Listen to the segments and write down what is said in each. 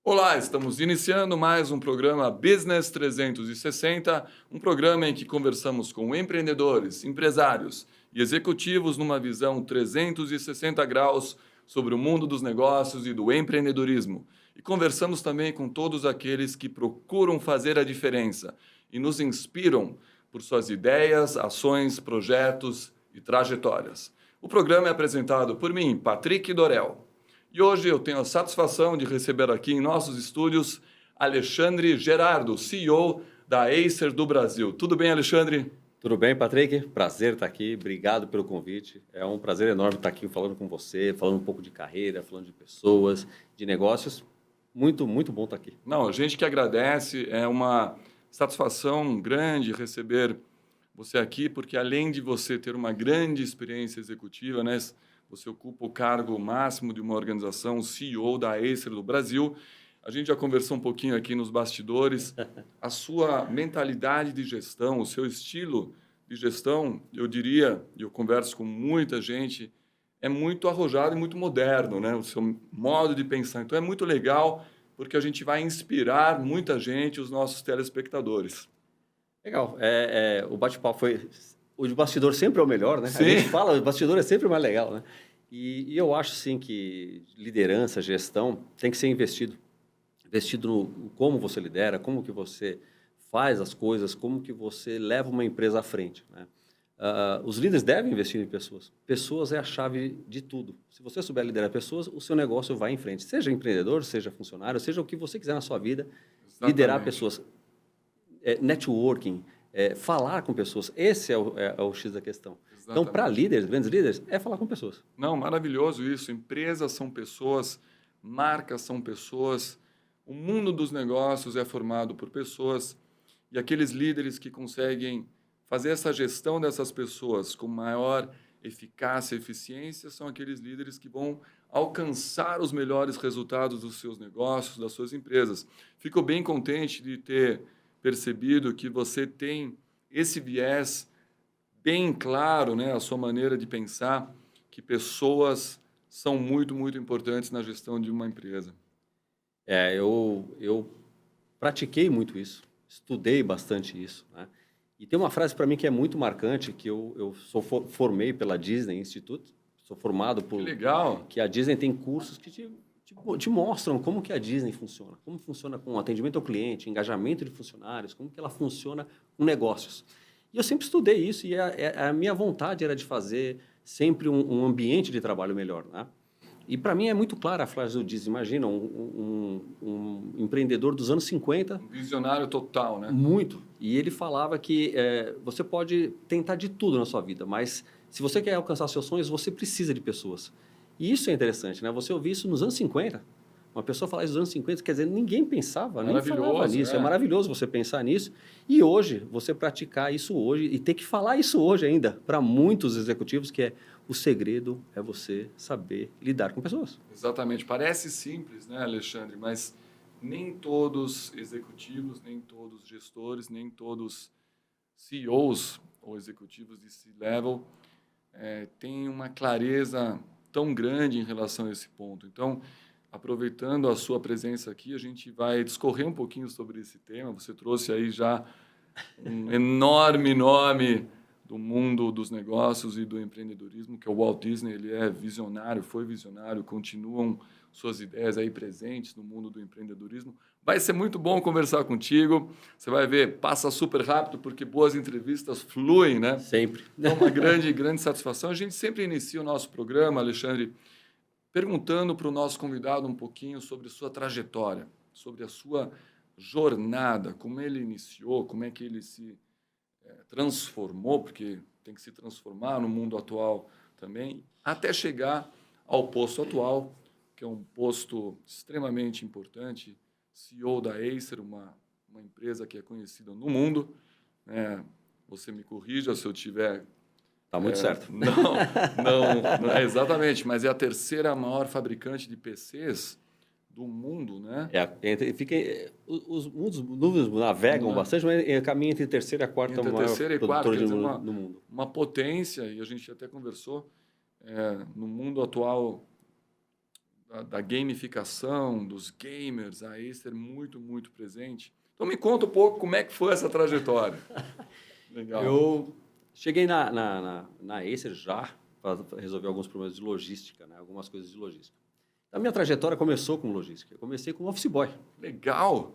Olá, estamos iniciando mais um programa Business 360, um programa em que conversamos com empreendedores, empresários e executivos numa visão 360 graus sobre o mundo dos negócios e do empreendedorismo. E conversamos também com todos aqueles que procuram fazer a diferença e nos inspiram por suas ideias, ações, projetos e trajetórias. O programa é apresentado por mim, Patrick Dorel. E hoje eu tenho a satisfação de receber aqui em nossos estúdios Alexandre Gerardo, CEO da Acer do Brasil. Tudo bem, Alexandre? Tudo bem, Patrick? Prazer estar aqui. Obrigado pelo convite. É um prazer enorme estar aqui falando com você, falando um pouco de carreira, falando de pessoas, de negócios. Muito, muito bom estar aqui. Não, a gente que agradece. É uma satisfação grande receber você aqui, porque além de você ter uma grande experiência executiva, né? Você ocupa o cargo máximo de uma organização, o CEO da Acer do Brasil. A gente já conversou um pouquinho aqui nos bastidores. A sua mentalidade de gestão, o seu estilo de gestão, eu diria, e eu converso com muita gente, é muito arrojado e muito moderno, né? O seu modo de pensar. Então é muito legal, porque a gente vai inspirar muita gente, os nossos telespectadores. Legal. O bate-papo foi... O de bastidor sempre é o melhor, né? Sim. A gente fala, o bastidor é sempre o mais legal, né? E eu acho, sim, que liderança, gestão, tem que ser investido. Investido no como você lidera, como que você faz as coisas, como que você leva uma empresa à frente, né? Os líderes devem investir em pessoas. Pessoas é a chave de tudo. Se você souber liderar pessoas, o seu negócio vai em frente. Seja empreendedor, seja funcionário, seja o que você quiser na sua vida, liderar Exatamente. pessoas. Networking, falar com pessoas, esse é o X da questão. Então, para Exatamente. líderes, grandes líderes, é falar com pessoas. Não, maravilhoso isso. Empresas são pessoas, marcas são pessoas, o mundo dos negócios é formado por pessoas e aqueles líderes que conseguem fazer essa gestão dessas pessoas com maior eficácia e eficiência são aqueles líderes que vão alcançar os melhores resultados dos seus negócios, das suas empresas. Fico bem contente de ter percebido que você tem esse viés bem claro, né, a sua maneira de pensar, que pessoas são muito, muito importantes na gestão de uma empresa. Eu pratiquei muito isso, estudei bastante isso, né? E tem uma frase para mim que é muito marcante, que eu formei pela Disney Institute, sou formado Que por... legal! Que a Disney tem cursos que te mostram como que a Disney funciona, como funciona com atendimento ao cliente, engajamento de funcionários, como que ela funciona com negócios. E eu sempre estudei isso e a minha vontade era de fazer sempre um ambiente de trabalho melhor, né? E para mim é muito clara a frase do Disney. Imagina um empreendedor dos anos 50, Um visionário total, né? muito. E ele falava que você pode tentar de tudo na sua vida, mas se você quer alcançar seus sonhos, você precisa de pessoas. E isso é interessante, né? Você ouvir isso nos anos 50. Uma pessoa falar isso nos anos 50, quer dizer, ninguém pensava, nem falava Maravilhoso, nisso. É é. maravilhoso você pensar nisso. E hoje, você praticar isso hoje e ter que falar isso hoje ainda para muitos executivos, que o segredo é você saber lidar com pessoas. Exatamente. Parece simples, né, Alexandre? Mas nem todos executivos, nem todos gestores, nem todos CEOs ou executivos de C-level têm uma clareza tão grande em relação a esse ponto. Então, aproveitando a sua presença aqui, a gente vai discorrer um pouquinho sobre esse tema. Você trouxe aí já um enorme nome do mundo dos negócios e do empreendedorismo, que é o Walt Disney. Ele é visionário, foi visionário, continuam suas ideias aí presentes no mundo do empreendedorismo. Vai ser muito bom conversar contigo. Você vai ver, passa super rápido, porque boas entrevistas fluem, né? Sempre. É uma grande, grande satisfação. A gente sempre inicia o nosso programa, Alexandre, perguntando para o nosso convidado um pouquinho sobre sua trajetória, sobre a sua jornada, como ele iniciou, como é que ele se transformou, porque tem que se transformar no mundo atual também, até chegar ao posto atual, que é um posto extremamente importante, CEO da Acer, uma empresa que é conhecida no mundo, né? Você me corrija se eu tiver... Tá muito certo. Não é exatamente, mas é a terceira maior fabricante de PCs do mundo, né? Os números navegam bastante, mas caminha entre terceira e a quarta Entre a maior terceira e quarta, produtora quer dizer, no mundo. uma potência, e a gente até conversou, no mundo atual da gamificação, dos gamers, a Acer muito, muito presente. Então, me conta um pouco como é que foi essa trajetória. Legal. Eu cheguei na Acer já para resolver alguns problemas de logística, né? Algumas coisas de logística. A minha trajetória começou com logística. Eu comecei como office boy. Legal!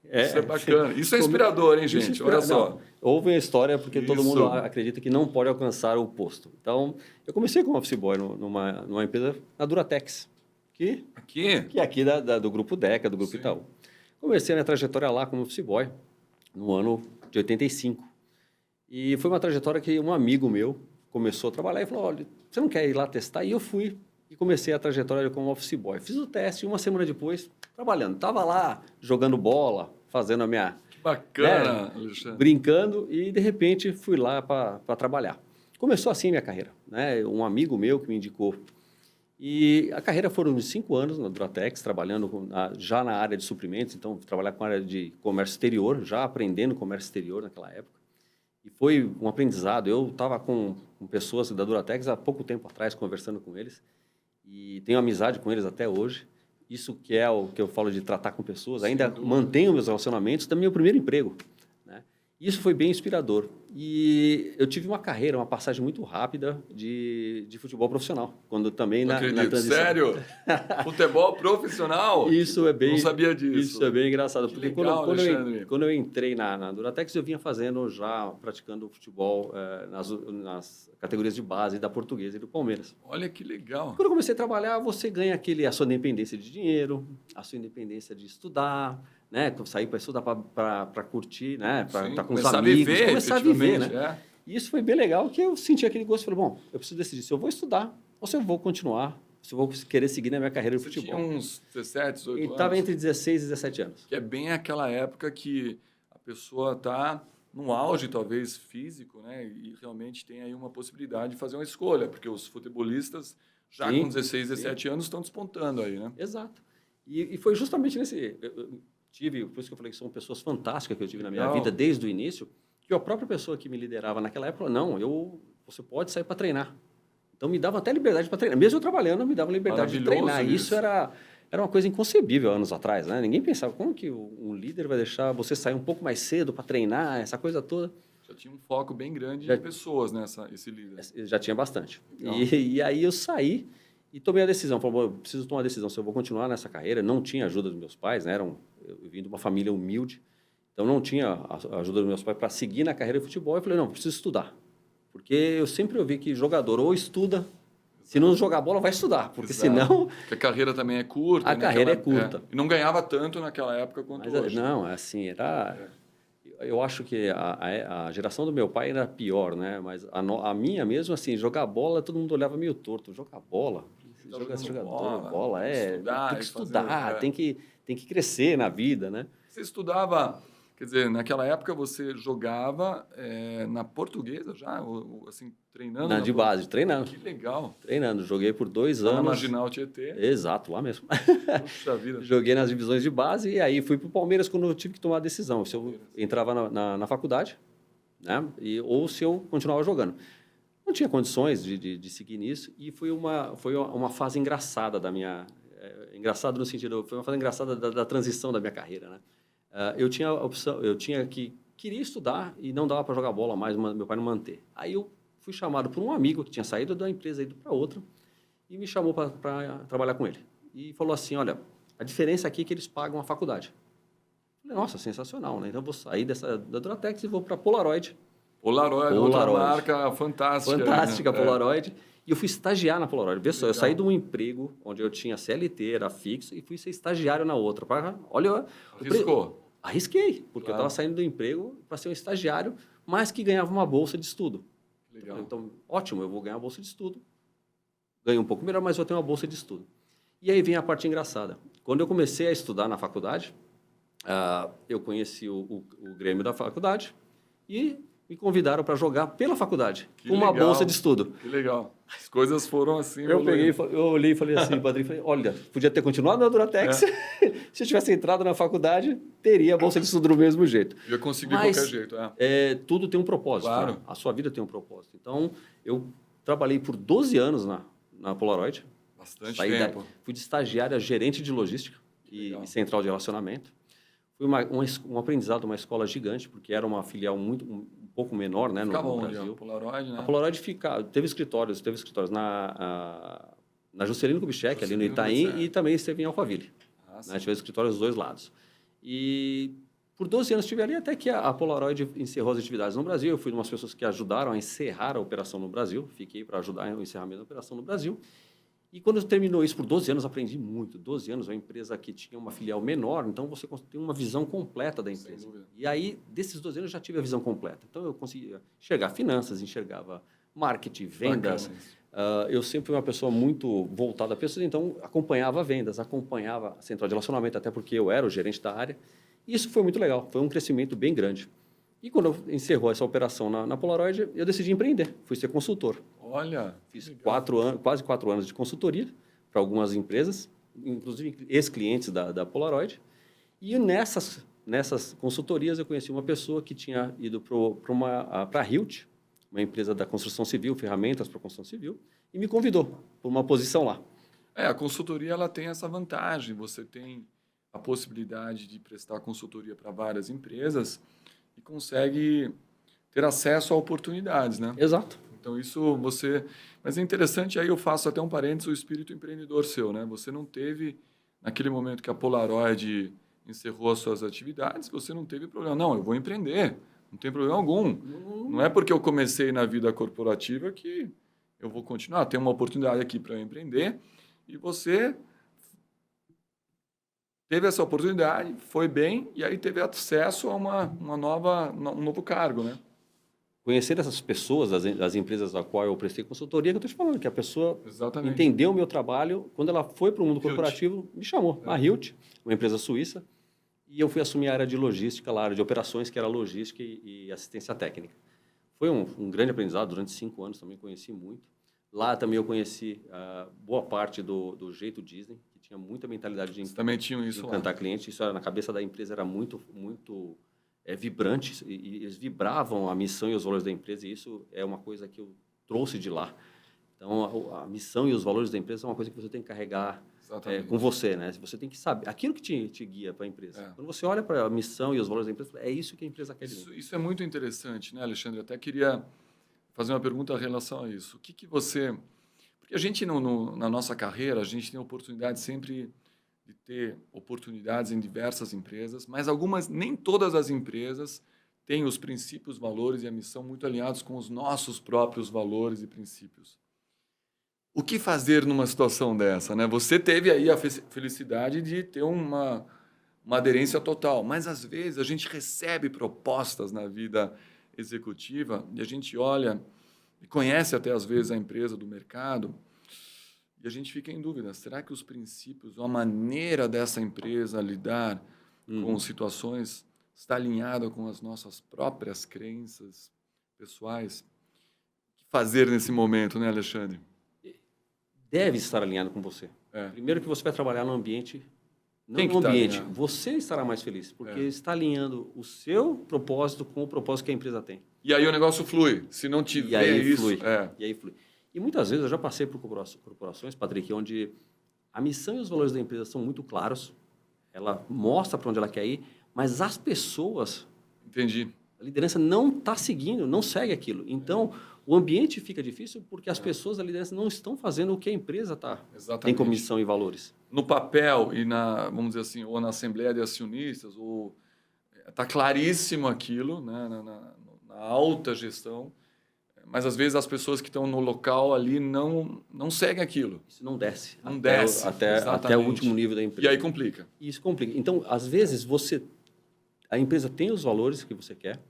Isso é bacana. Isso é inspirador, hein, gente? Olha só. Não, houve uma história porque todo Isso. mundo acredita que não pode alcançar o posto. Então, eu comecei como office boy numa empresa, na Duratex, que é aqui do Grupo Deca, do Grupo Sim. Itaú. Comecei a minha trajetória lá como office boy no ano de 85. E foi uma trajetória que um amigo meu começou a trabalhar e falou, olha, você não quer ir lá testar? E eu fui e comecei a trajetória como office boy. Fiz o teste e uma semana depois, trabalhando. Estava lá jogando bola, fazendo a minha... Que bacana, Alexandre. Brincando e, de repente, fui lá para trabalhar. Começou assim a minha carreira, né? Um amigo meu que me indicou. E a carreira foram de 5 anos na Duratex, trabalhando já na área de suprimentos, então trabalhar com a área de comércio exterior, já aprendendo comércio exterior naquela época. E foi um aprendizado. Eu estava com pessoas da Duratex há pouco tempo atrás, conversando com eles, e tenho amizade com eles até hoje. Isso que é o que eu falo de tratar com pessoas, ainda mantenho meus relacionamentos do meu primeiro emprego, né? Isso foi bem inspirador. E eu tive uma carreira, uma passagem muito rápida de futebol profissional, quando também na transição. Sério? Futebol profissional? Isso é bem... Não sabia disso. Isso é bem engraçado. Que Porque legal, quando eu entrei na Duratex, eu vinha praticando futebol nas categorias de base da Portuguesa e do Palmeiras. Olha que legal. Quando eu comecei a trabalhar, você ganha a sua independência de dinheiro, a sua independência de estudar, né? Sair para estudar, para curtir, né? Para estar com os amigos, começar a viver, né? É. E isso foi bem legal, que eu senti aquele gosto. Falei, bom, eu preciso decidir se eu vou estudar ou se eu vou continuar, se eu vou querer seguir na minha carreira de futebol. Tinha uns 17, 18 anos? Estava entre 16 e 17 anos. Que é bem aquela época que a pessoa está num auge, talvez, físico, né? E realmente tem aí uma possibilidade de fazer uma escolha, porque os futebolistas, já com 16, 17 anos, estão despontando aí, né? Exato. E foi justamente nesse... por isso que eu falei que são pessoas fantásticas que eu tive na minha vida desde o início, que a própria pessoa que me liderava naquela época falou, não, você pode sair para treinar. Então, me dava até liberdade para treinar. Mesmo eu trabalhando, me dava liberdade de treinar. Isso era uma coisa inconcebível anos atrás, né? Ninguém pensava, como que um líder vai deixar você sair um pouco mais cedo para treinar, essa coisa toda. Já tinha um foco bem grande de pessoas, né, esse líder. Já tinha bastante. E aí eu saí e tomei a decisão. Falei, eu preciso tomar uma decisão se eu vou continuar nessa carreira. Não tinha ajuda dos meus pais, né? Eu vim de uma família humilde, então não tinha a ajuda dos meus pais para seguir na carreira de futebol. Eu falei, não, preciso estudar. Porque eu sempre ouvi que jogador ou estuda, se não jogar bola, vai estudar. Porque senão... Porque a carreira também é curta. A carreira é curta. E não ganhava tanto naquela época quanto hoje. Não, assim, eu acho que a geração do meu pai era pior, né? Mas a minha mesmo, assim, jogar bola, todo mundo olhava meio torto. Jogar bola? Bola, tem que estudar, tem que crescer na vida, né? Você estudava, quer dizer, naquela época você jogava na Portuguesa já, assim, treinando? De base, treinando. Que legal. Treinando, joguei por 2 anos. Na Marginal Tietê. Exato, lá mesmo. Puxa vida. Joguei nas divisões de base e aí fui para o Palmeiras quando eu tive que tomar a decisão. Se eu entrava na faculdade, né? Ou se eu continuava jogando. Não tinha condições de seguir nisso e foi uma fase engraçada da minha... engraçado no sentido... Foi uma fase engraçada da transição da minha carreira, né? Eu tinha a opção... Queria estudar e não dava para jogar bola mais, meu pai não manter. Aí eu fui chamado por um amigo que tinha saído da empresa e ido para outra e me chamou para trabalhar com ele. E falou assim, olha, a diferença aqui é que eles pagam a faculdade. Eu falei, nossa, sensacional, né? Então eu vou sair da Duratex e vou para Polaroid. Polaroid, outra marca fantástica. Fantástica, né? Polaroid. E eu fui estagiar na Polaroid. Vê só, eu saí de um emprego onde eu tinha CLT, era fixo, e fui ser estagiário na outra. Olha, arrisquei, porque eu estava saindo do emprego para ser um estagiário, mas que ganhava uma bolsa de estudo. Legal. Então, ótimo, eu vou ganhar uma bolsa de estudo. Ganho um pouco melhor, mas vou ter uma bolsa de estudo. E aí vem a parte engraçada. Quando eu comecei a estudar na faculdade, eu conheci o Grêmio da faculdade e me convidaram para jogar pela faculdade, com uma bolsa de estudo. Que legal. As coisas foram assim. Eu olhei e falei assim, padrinho, olha, podia ter continuado na Duratex. Se eu tivesse entrado na faculdade, teria a bolsa de estudo do mesmo jeito. Eu consegui de qualquer jeito. Tudo tem um propósito. Claro. Né? A sua vida tem um propósito. Então, eu trabalhei por 12 anos na Polaroid. Bastante Saí tempo. fui de estagiário a gerente de logística e central de relacionamento. Foi um aprendizado, uma escola gigante, porque era uma filial um pouco menor, né, Ficava no onde? Brasil. A Polaroid, né? A Polaroid teve escritórios na Juscelino Kubitschek, ali no Itaim, e também esteve em Alphaville. Né? Tivemos escritórios dos dois lados. E por 12 anos estive ali até que a Polaroid encerrou as atividades no Brasil. Eu fui uma das pessoas que ajudaram a encerrar a operação no Brasil. Fiquei para ajudar o encerramento da operação no Brasil. E quando terminou isso, por 12 anos, aprendi muito. 12 anos, é uma empresa que tinha uma filial menor, então você tem uma visão completa da empresa. E aí, desses 12 anos, eu já tive a visão completa. Então, eu conseguia enxergar finanças, enxergava marketing, vendas. Eu sempre fui uma pessoa muito voltada a pessoas, então acompanhava vendas, acompanhava a central de relacionamento, até porque eu era o gerente da área. E isso foi muito legal, foi um crescimento bem grande. E quando encerrou essa operação na Polaroid, eu decidi empreender, fui ser consultor. Olha, fiz quase 4 anos de consultoria para algumas empresas, inclusive ex-clientes da Polaroid. E nessas consultorias eu conheci uma pessoa que tinha ido para a Hilt, uma empresa da construção civil, ferramentas para construção civil, e me convidou para uma posição lá. A consultoria ela tem essa vantagem, você tem a possibilidade de prestar consultoria para várias empresas e consegue ter acesso a oportunidades, né? Exato. Então, isso você... Mas é interessante, aí eu faço até um parênteses, o espírito empreendedor seu, né? Você não teve, naquele momento que a Polaroid encerrou as suas atividades, você não teve problema. Não, eu vou empreender, não tem problema algum. Não é porque eu comecei na vida corporativa que eu vou continuar. Tem uma oportunidade aqui para eu empreender e você teve essa oportunidade, foi bem e aí teve acesso a um novo cargo, né? Conhecer essas pessoas, das empresas a qual eu prestei consultoria, que eu estou te falando, que a pessoa Exatamente. entendeu o meu trabalho, quando ela foi para o mundo corporativo, me chamou, a Hilt, uma empresa suíça, e eu fui assumir a área de logística, a área de operações, que era logística e assistência técnica. Foi um grande aprendizado, durante 5 anos também conheci muito. Lá também eu conheci boa parte do jeito Disney, que tinha muita mentalidade de encantar cliente. Isso era, na cabeça da empresa era muito vibrante, e eles vibravam a missão e os valores da empresa, e isso é uma coisa que eu trouxe de lá. Então, a missão e os valores da empresa é uma coisa que você tem que carregar com você, né? Você tem que saber aquilo que te guia para a empresa. Quando você olha para a missão e os valores da empresa, é isso que a empresa quer dizer. Isso é muito interessante, né, Alexandre? Eu até queria fazer uma pergunta em relação a isso. O que você... Porque a gente, na nossa carreira, a gente tem a oportunidade sempre de ter oportunidades em diversas empresas, mas nem todas as empresas têm os princípios, valores e a missão muito alinhados com os nossos próprios valores e princípios. O que fazer numa situação dessa, né? Você teve aí a felicidade de ter uma aderência total, mas às vezes a gente recebe propostas na vida executiva e a gente olha e conhece até às vezes a empresa do mercado e a gente fica em dúvida, será que os princípios, a maneira dessa empresa lidar com situações está alinhada com as nossas próprias crenças pessoais? O que fazer nesse momento, né, Alexandre? Deve estar alinhado com você. Primeiro que você vai trabalhar no ambiente, não no ambiente, você estará mais feliz, porque está alinhando o seu propósito com o propósito que a empresa tem. E aí o negócio flui, se não tiver isso... E aí flui. E muitas vezes eu já passei por corporações, Patrick, onde a missão e os valores da empresa são muito claros, ela mostra para onde ela quer ir, mas as pessoas... Entendi. A liderança não está seguindo, não segue aquilo. Então, o ambiente fica difícil porque as pessoas da liderança não estão fazendo o que a empresa tem como missão e valores. No papel e vamos dizer assim, ou na assembleia de acionistas, está claríssimo aquilo, né, na alta gestão, mas às vezes as pessoas que estão no local ali não seguem aquilo. Isso não desce. Não desce. Até o último nível da empresa. E aí complica. Isso complica. Então, às vezes, a empresa tem os valores que você quer,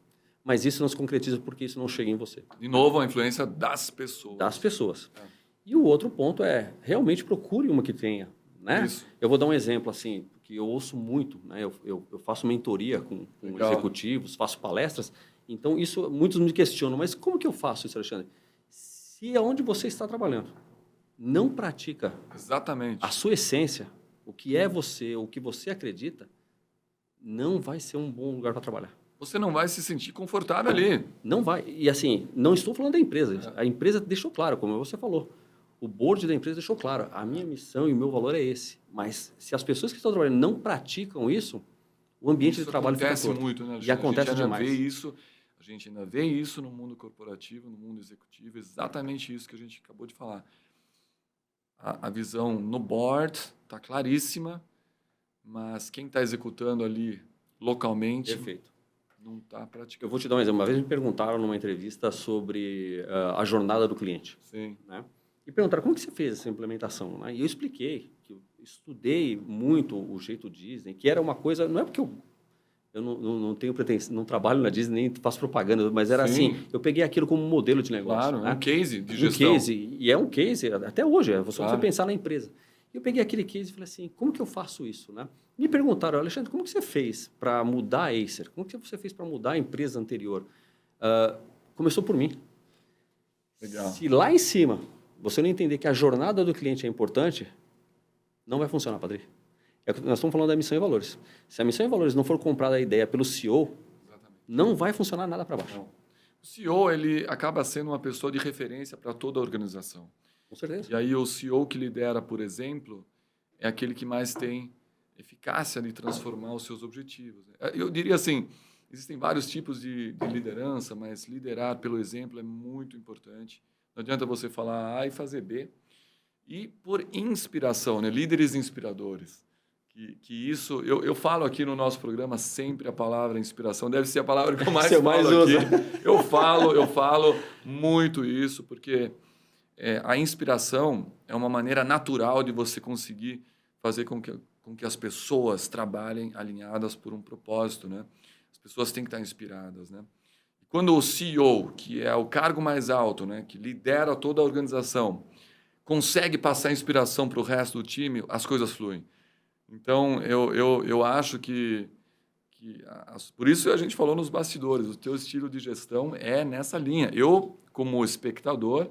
mas isso não se concretiza porque isso não chega em você. De novo, a influência das pessoas. Das pessoas. E o outro ponto é, realmente procure uma que tenha. Né? Isso. Eu vou dar um exemplo, assim, que eu ouço muito. Né? Eu faço mentoria com executivos, faço palestras. Então, muitos me questionam, mas como que eu faço isso, Alexandre? Se aonde você está trabalhando não pratica exatamente a sua essência, o que é você, o que você acredita, não vai ser um bom lugar para trabalhar. Você não vai se sentir confortável ali. Não vai. E assim, não estou falando da empresa. A empresa deixou claro, como você falou. o board da empresa deixou claro, a minha missão e o meu valor é esse. Mas se as pessoas que estão trabalhando não praticam isso, o ambiente de trabalho fica acontece torto. muito, né? E acontece demais. A gente ainda vê isso no mundo corporativo, no mundo executivo, exatamente isso que a gente acabou de falar. A visão no board está claríssima, mas quem está executando ali localmente Perfeito. não está praticando. Eu vou te dar um exemplo. Uma vez me perguntaram numa entrevista sobre a jornada do cliente. Sim. Né? E perguntaram como que você fez essa implementação. Né? E eu expliquei que eu estudei muito o jeito Disney, que era uma coisa... Não é porque eu não tenho pretensão, não trabalho na Disney, nem faço propaganda, mas era Sim. assim, eu peguei aquilo como modelo de negócio. Claro, né? um case de gestão. Um case, e é um case, até hoje, é só Claro. você pensar na empresa. Eu peguei aquele case e falei assim, como que eu faço isso? Né? Me perguntaram, Alexandre, como que você fez para mudar a Acer? Como que você fez para mudar a empresa anterior? Começou por mim. Legal. Se lá em cima você não entender que a jornada do cliente é importante, não vai funcionar, Padre. Nós estamos falando da missão e valores. Se a missão e valores não for comprada a ideia pelo CEO, exatamente, não vai funcionar nada para baixo. Não. O CEO ele acaba sendo uma pessoa de referência para toda a organização. Com certeza. E aí o CEO que lidera, por exemplo, é aquele que mais tem eficácia de transformar os seus objetivos. Eu diria assim, existem vários tipos de liderança, mas liderar pelo exemplo é muito importante. Não adianta você falar A e fazer B. E por inspiração, né? Líderes inspiradores. Que isso, eu falo aqui no nosso programa sempre a palavra inspiração, deve ser a palavra que eu mais falo aqui. Eu falo muito isso, porque a inspiração é uma maneira natural de você conseguir fazer com que as pessoas trabalhem alinhadas por um propósito, né? As pessoas têm que estar inspiradas, né? E quando o CEO, que é o cargo mais alto, né, que lidera toda a organização, consegue passar inspiração para o resto do time, as coisas fluem. Então, eu acho que por isso a gente falou nos bastidores, o teu estilo de gestão é nessa linha. Eu, como espectador,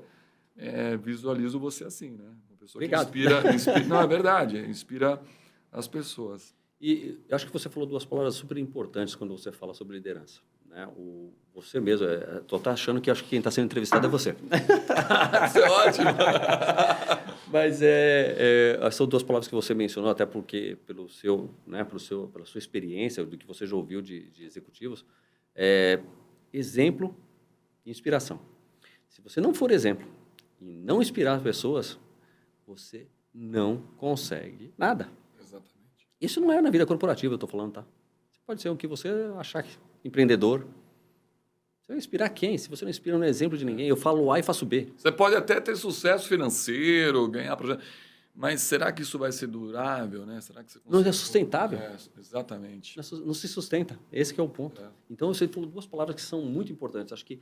visualizo você assim, né? Uma pessoa Obrigado. que inspira... Não, é verdade, inspira as pessoas. E eu acho que você falou duas palavras super importantes quando você fala sobre liderança. Né? Você mesmo, estou achando que acho que quem está sendo entrevistado é você. Isso é ótimo! Mas são duas palavras que você mencionou, até porque pela sua experiência, do que você já ouviu de executivos, exemplo e inspiração. Se você não for exemplo e não inspirar as pessoas, você não consegue nada. Exatamente. Isso não é na vida corporativa, eu estou falando, tá? Pode ser o que você achar empreendedor. Você vai inspirar quem? Se você não inspira no exemplo de ninguém, eu falo A e faço B. Você pode até ter sucesso financeiro, ganhar projeto, mas será que isso vai ser durável, né? Será que você não é sustentável? Exatamente. Não se sustenta. Esse que é o ponto. Então, você falou duas palavras que são muito importantes. Acho que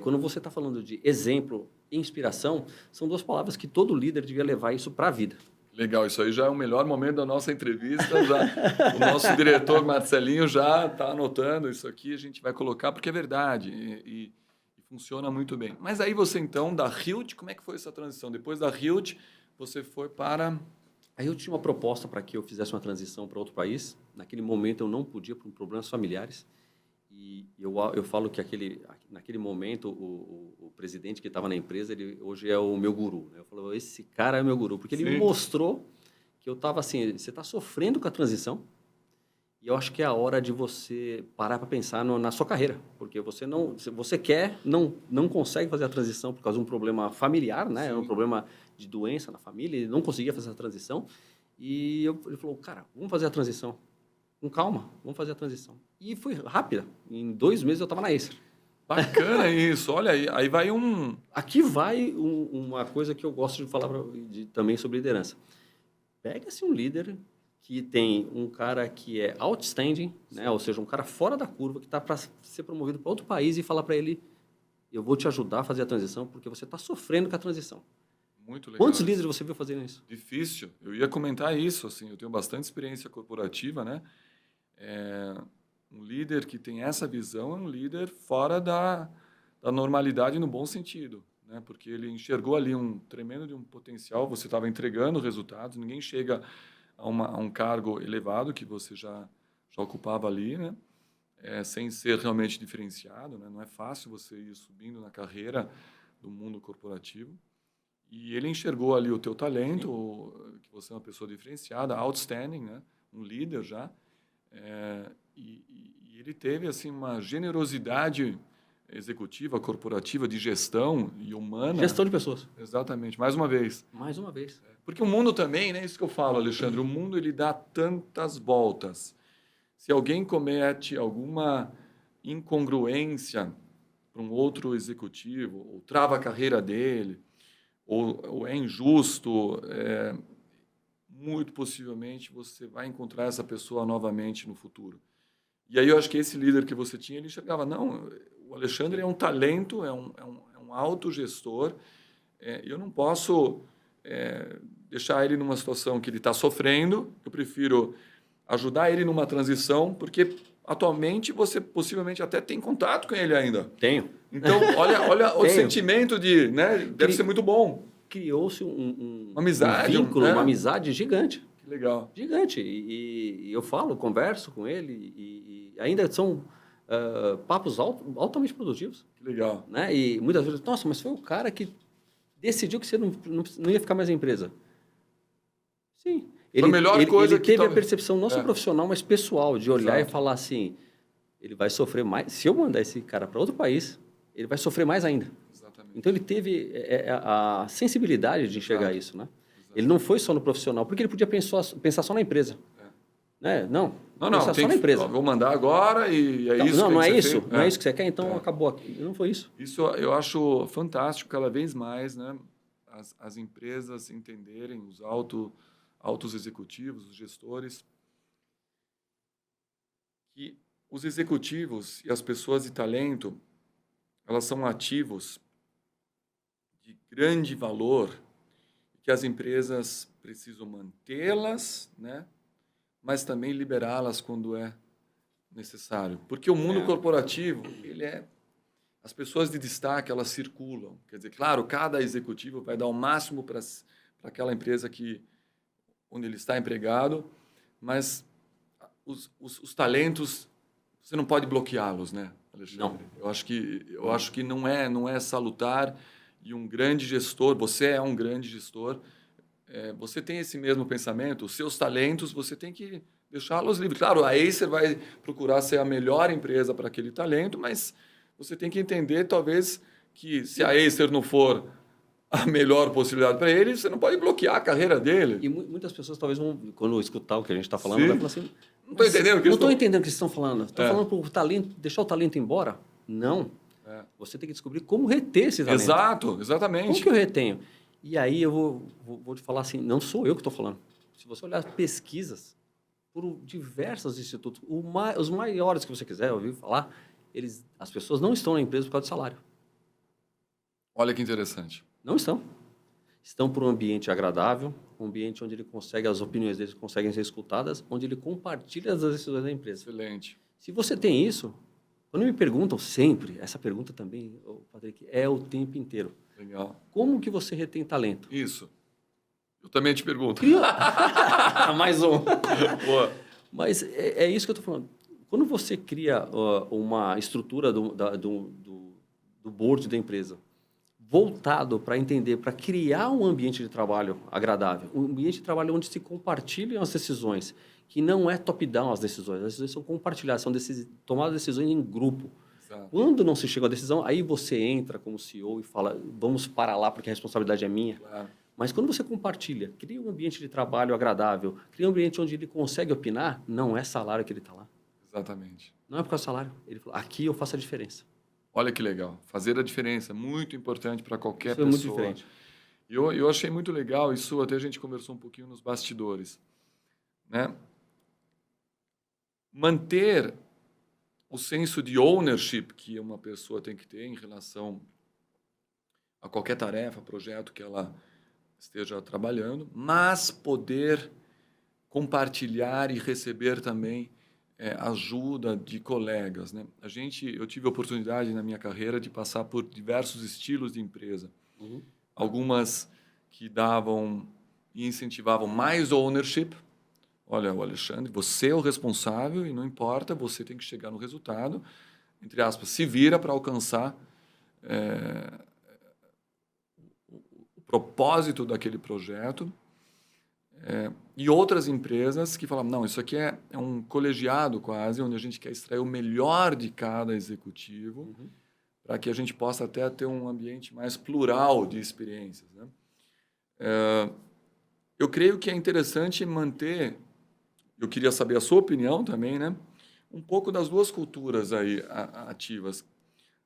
quando você está falando de exemplo e inspiração, são duas palavras que todo líder devia levar isso para a vida. Legal, isso aí já é o melhor momento da nossa entrevista. O nosso diretor Marcelinho já está anotando isso aqui, a gente vai colocar, porque é verdade e funciona muito bem. Mas aí você, então, da Hilt, como é que foi essa transição? Depois da Hilt, você foi para... Aí eu tinha uma proposta para que eu fizesse uma transição para outro país. Naquele momento eu não podia por problemas familiares. E eu falo que naquele momento o presidente que estava na empresa, ele hoje é o meu guru. Né? Eu falo, esse cara é meu guru, porque ele me mostrou que eu estava assim, você está sofrendo com a transição e eu acho que é a hora de você parar para pensar na sua carreira, porque você quer, não consegue fazer a transição por causa de um problema familiar, né? Era um problema de doença na família, ele não conseguia fazer a transição e ele falou, cara, vamos fazer a transição. Com calma, vamos fazer a transição. E foi rápida. Em 2 meses eu estava na Acer. Bacana isso. Olha, aí vai um... Aqui vai uma coisa que eu gosto de falar também sobre liderança. Pega-se um líder que tem um cara que é outstanding, né? Ou seja, um cara fora da curva, que está para ser promovido para outro país e falar para ele, eu vou te ajudar a fazer a transição, porque você está sofrendo com a transição. Muito legal. Quantos líderes você viu fazendo isso? Difícil. Eu ia comentar isso. Assim, eu tenho bastante experiência corporativa, né? Um líder que tem essa visão é um líder fora da normalidade no bom sentido, né? Porque ele enxergou ali um tremendo de um potencial, você estava entregando resultados, ninguém chega a um cargo elevado que você já ocupava ali, né? Sem ser realmente diferenciado, né? Não é fácil você ir subindo na carreira do mundo corporativo. E ele enxergou ali o teu talento, que você é uma pessoa diferenciada, outstanding, né? Um líder já. E ele teve assim uma generosidade executiva, corporativa, de gestão e humana. Gestão de pessoas. Exatamente, mais uma vez. Mais uma vez. Porque o mundo também, né? Isso que eu falo, Alexandre, o mundo ele dá tantas voltas. Se alguém comete alguma incongruência para um outro executivo, ou trava a carreira dele, ou é injusto, muito possivelmente você vai encontrar essa pessoa novamente no futuro. E aí eu acho que esse líder que você tinha, ele enxergava, não, o Alexandre é um talento, é um autogestor, eu não posso deixar ele numa situação que ele está sofrendo, eu prefiro ajudar ele numa transição, porque atualmente você possivelmente até tem contato com ele ainda. Tenho. Então, olha o sentimento de, né, deve ser muito bom. Criou-se uma amizade, um vínculo, uma amizade gigante. Que legal. Gigante. E eu falo, converso com ele e ainda são papos altamente produtivos. Que legal. Né? E muitas vezes, nossa, mas foi o cara que decidiu que você não ia ficar mais na empresa. Sim. Foi a melhor coisa ele teve a percepção não só profissional, mas pessoal, de olhar e falar assim, ele vai sofrer mais. Se eu mandar esse cara para outro país, ele vai sofrer mais ainda. Exatamente. Então ele teve a sensibilidade de enxergar isso, né? Ele não foi só no profissional, porque ele podia pensar só na empresa. Né? Não, pensar só na empresa. Vou mandar agora e é então, isso. Não é isso. Não é isso que você quer, então acabou aqui. Não foi isso. Isso eu acho fantástico cada vez mais, né? As empresas entenderem, os altos executivos, os gestores, que os executivos e as pessoas de talento, elas são ativos de grande valor, que as empresas precisam mantê-las, né? Mas também liberá-las quando é necessário. Porque o mundo corporativo, as pessoas de destaque, elas circulam. Quer dizer, claro, cada executivo vai dar o máximo para aquela empresa onde ele está empregado, mas os talentos, você não pode bloqueá-los, né, Alexandre? Não. Eu acho que não é salutar, e um grande gestor, você é um grande gestor, você tem esse mesmo pensamento, os seus talentos, você tem que deixá-los livres. Claro, a Acer vai procurar ser a melhor empresa para aquele talento, mas você tem que entender, talvez, que se a Acer não for a melhor possibilidade para ele, você não pode bloquear a carreira dele. E muitas pessoas talvez vão, quando escutar o que a gente está falando, vai falar assim, não estou entendendo o que não estou entendendo o que vocês estão falando. Estão falando para o talento, deixar o talento embora? Não. Você tem que descobrir como reter esse talento. Exato, exatamente. Como que eu retenho? E aí eu vou te falar assim, não sou eu que estou falando. Se você olhar pesquisas por diversos institutos, os maiores que você quiser ouvir falar, as pessoas não estão na empresa por causa do salário. Olha que interessante. Não estão. Estão por um ambiente agradável, um ambiente onde ele consegue, as opiniões dele conseguem ser escutadas, onde ele compartilha as decisões da empresa. Excelente. Se você tem isso, quando me perguntam sempre, essa pergunta também, Patrick, é o tempo inteiro. Legal. Como que você retém talento? Isso. Eu também te pergunto. Mais um. Boa. Mas é isso que eu estou falando. Quando você cria uma estrutura do board da empresa, voltado para entender, para criar um ambiente de trabalho agradável, um ambiente de trabalho onde se compartilham as decisões, que não é top-down as decisões são compartilhadas, são tomadas decisões em grupo. Exato. Quando não se chega à decisão, aí você entra como CEO e fala, vamos para lá porque a responsabilidade é minha. Claro. Mas quando você compartilha, cria um ambiente de trabalho agradável, cria um ambiente onde ele consegue opinar, não é salário que ele está lá. Exatamente. Não é por causa do salário. Ele falou, aqui eu faço a diferença. Olha que legal. Fazer a diferença, muito importante para qualquer pessoa. É muito diferente. Eu achei muito legal, isso até a gente conversou um pouquinho nos bastidores. Né? Manter o senso de ownership que uma pessoa tem que ter em relação a qualquer tarefa, projeto que ela esteja trabalhando, mas poder compartilhar e receber também ajuda de colegas, né? Eu tive a oportunidade na minha carreira de passar por diversos estilos de empresa. Uhum. Algumas que davam e incentivavam mais ownership. Olha, o Alexandre, você é o responsável e não importa, você tem que chegar no resultado, entre aspas, se vira para alcançar o propósito daquele projeto. E outras empresas que falam, não, isso aqui é um colegiado quase, onde a gente quer extrair o melhor de cada executivo, para que a gente possa até ter um ambiente mais plural de experiências, né? Eu creio que é interessante manter, eu queria saber a sua opinião também, né? Um pouco das duas culturas aí ativas.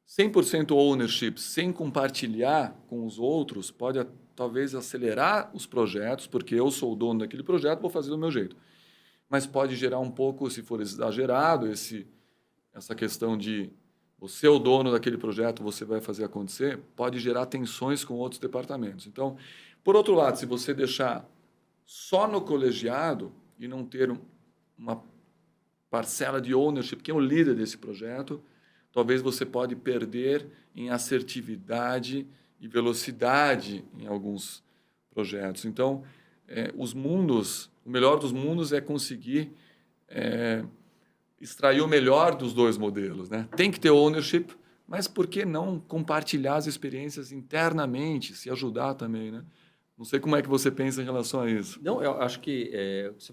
100% ownership sem compartilhar com os outros pode talvez acelerar os projetos, porque eu sou o dono daquele projeto, vou fazer do meu jeito. Mas pode gerar um pouco, se for exagerado, essa questão de você é o dono daquele projeto, você vai fazer acontecer, pode gerar tensões com outros departamentos. Então, por outro lado, se você deixar só no colegiado e não ter uma parcela de ownership, quem é o líder desse projeto, talvez você pode perder em assertividade e velocidade em alguns projetos. Então, o melhor dos mundos é conseguir extrair o melhor dos dois modelos, né? Tem que ter ownership, mas por que não compartilhar as experiências internamente, se ajudar também, né? Não sei como é que você pensa em relação a isso. Não, eu acho que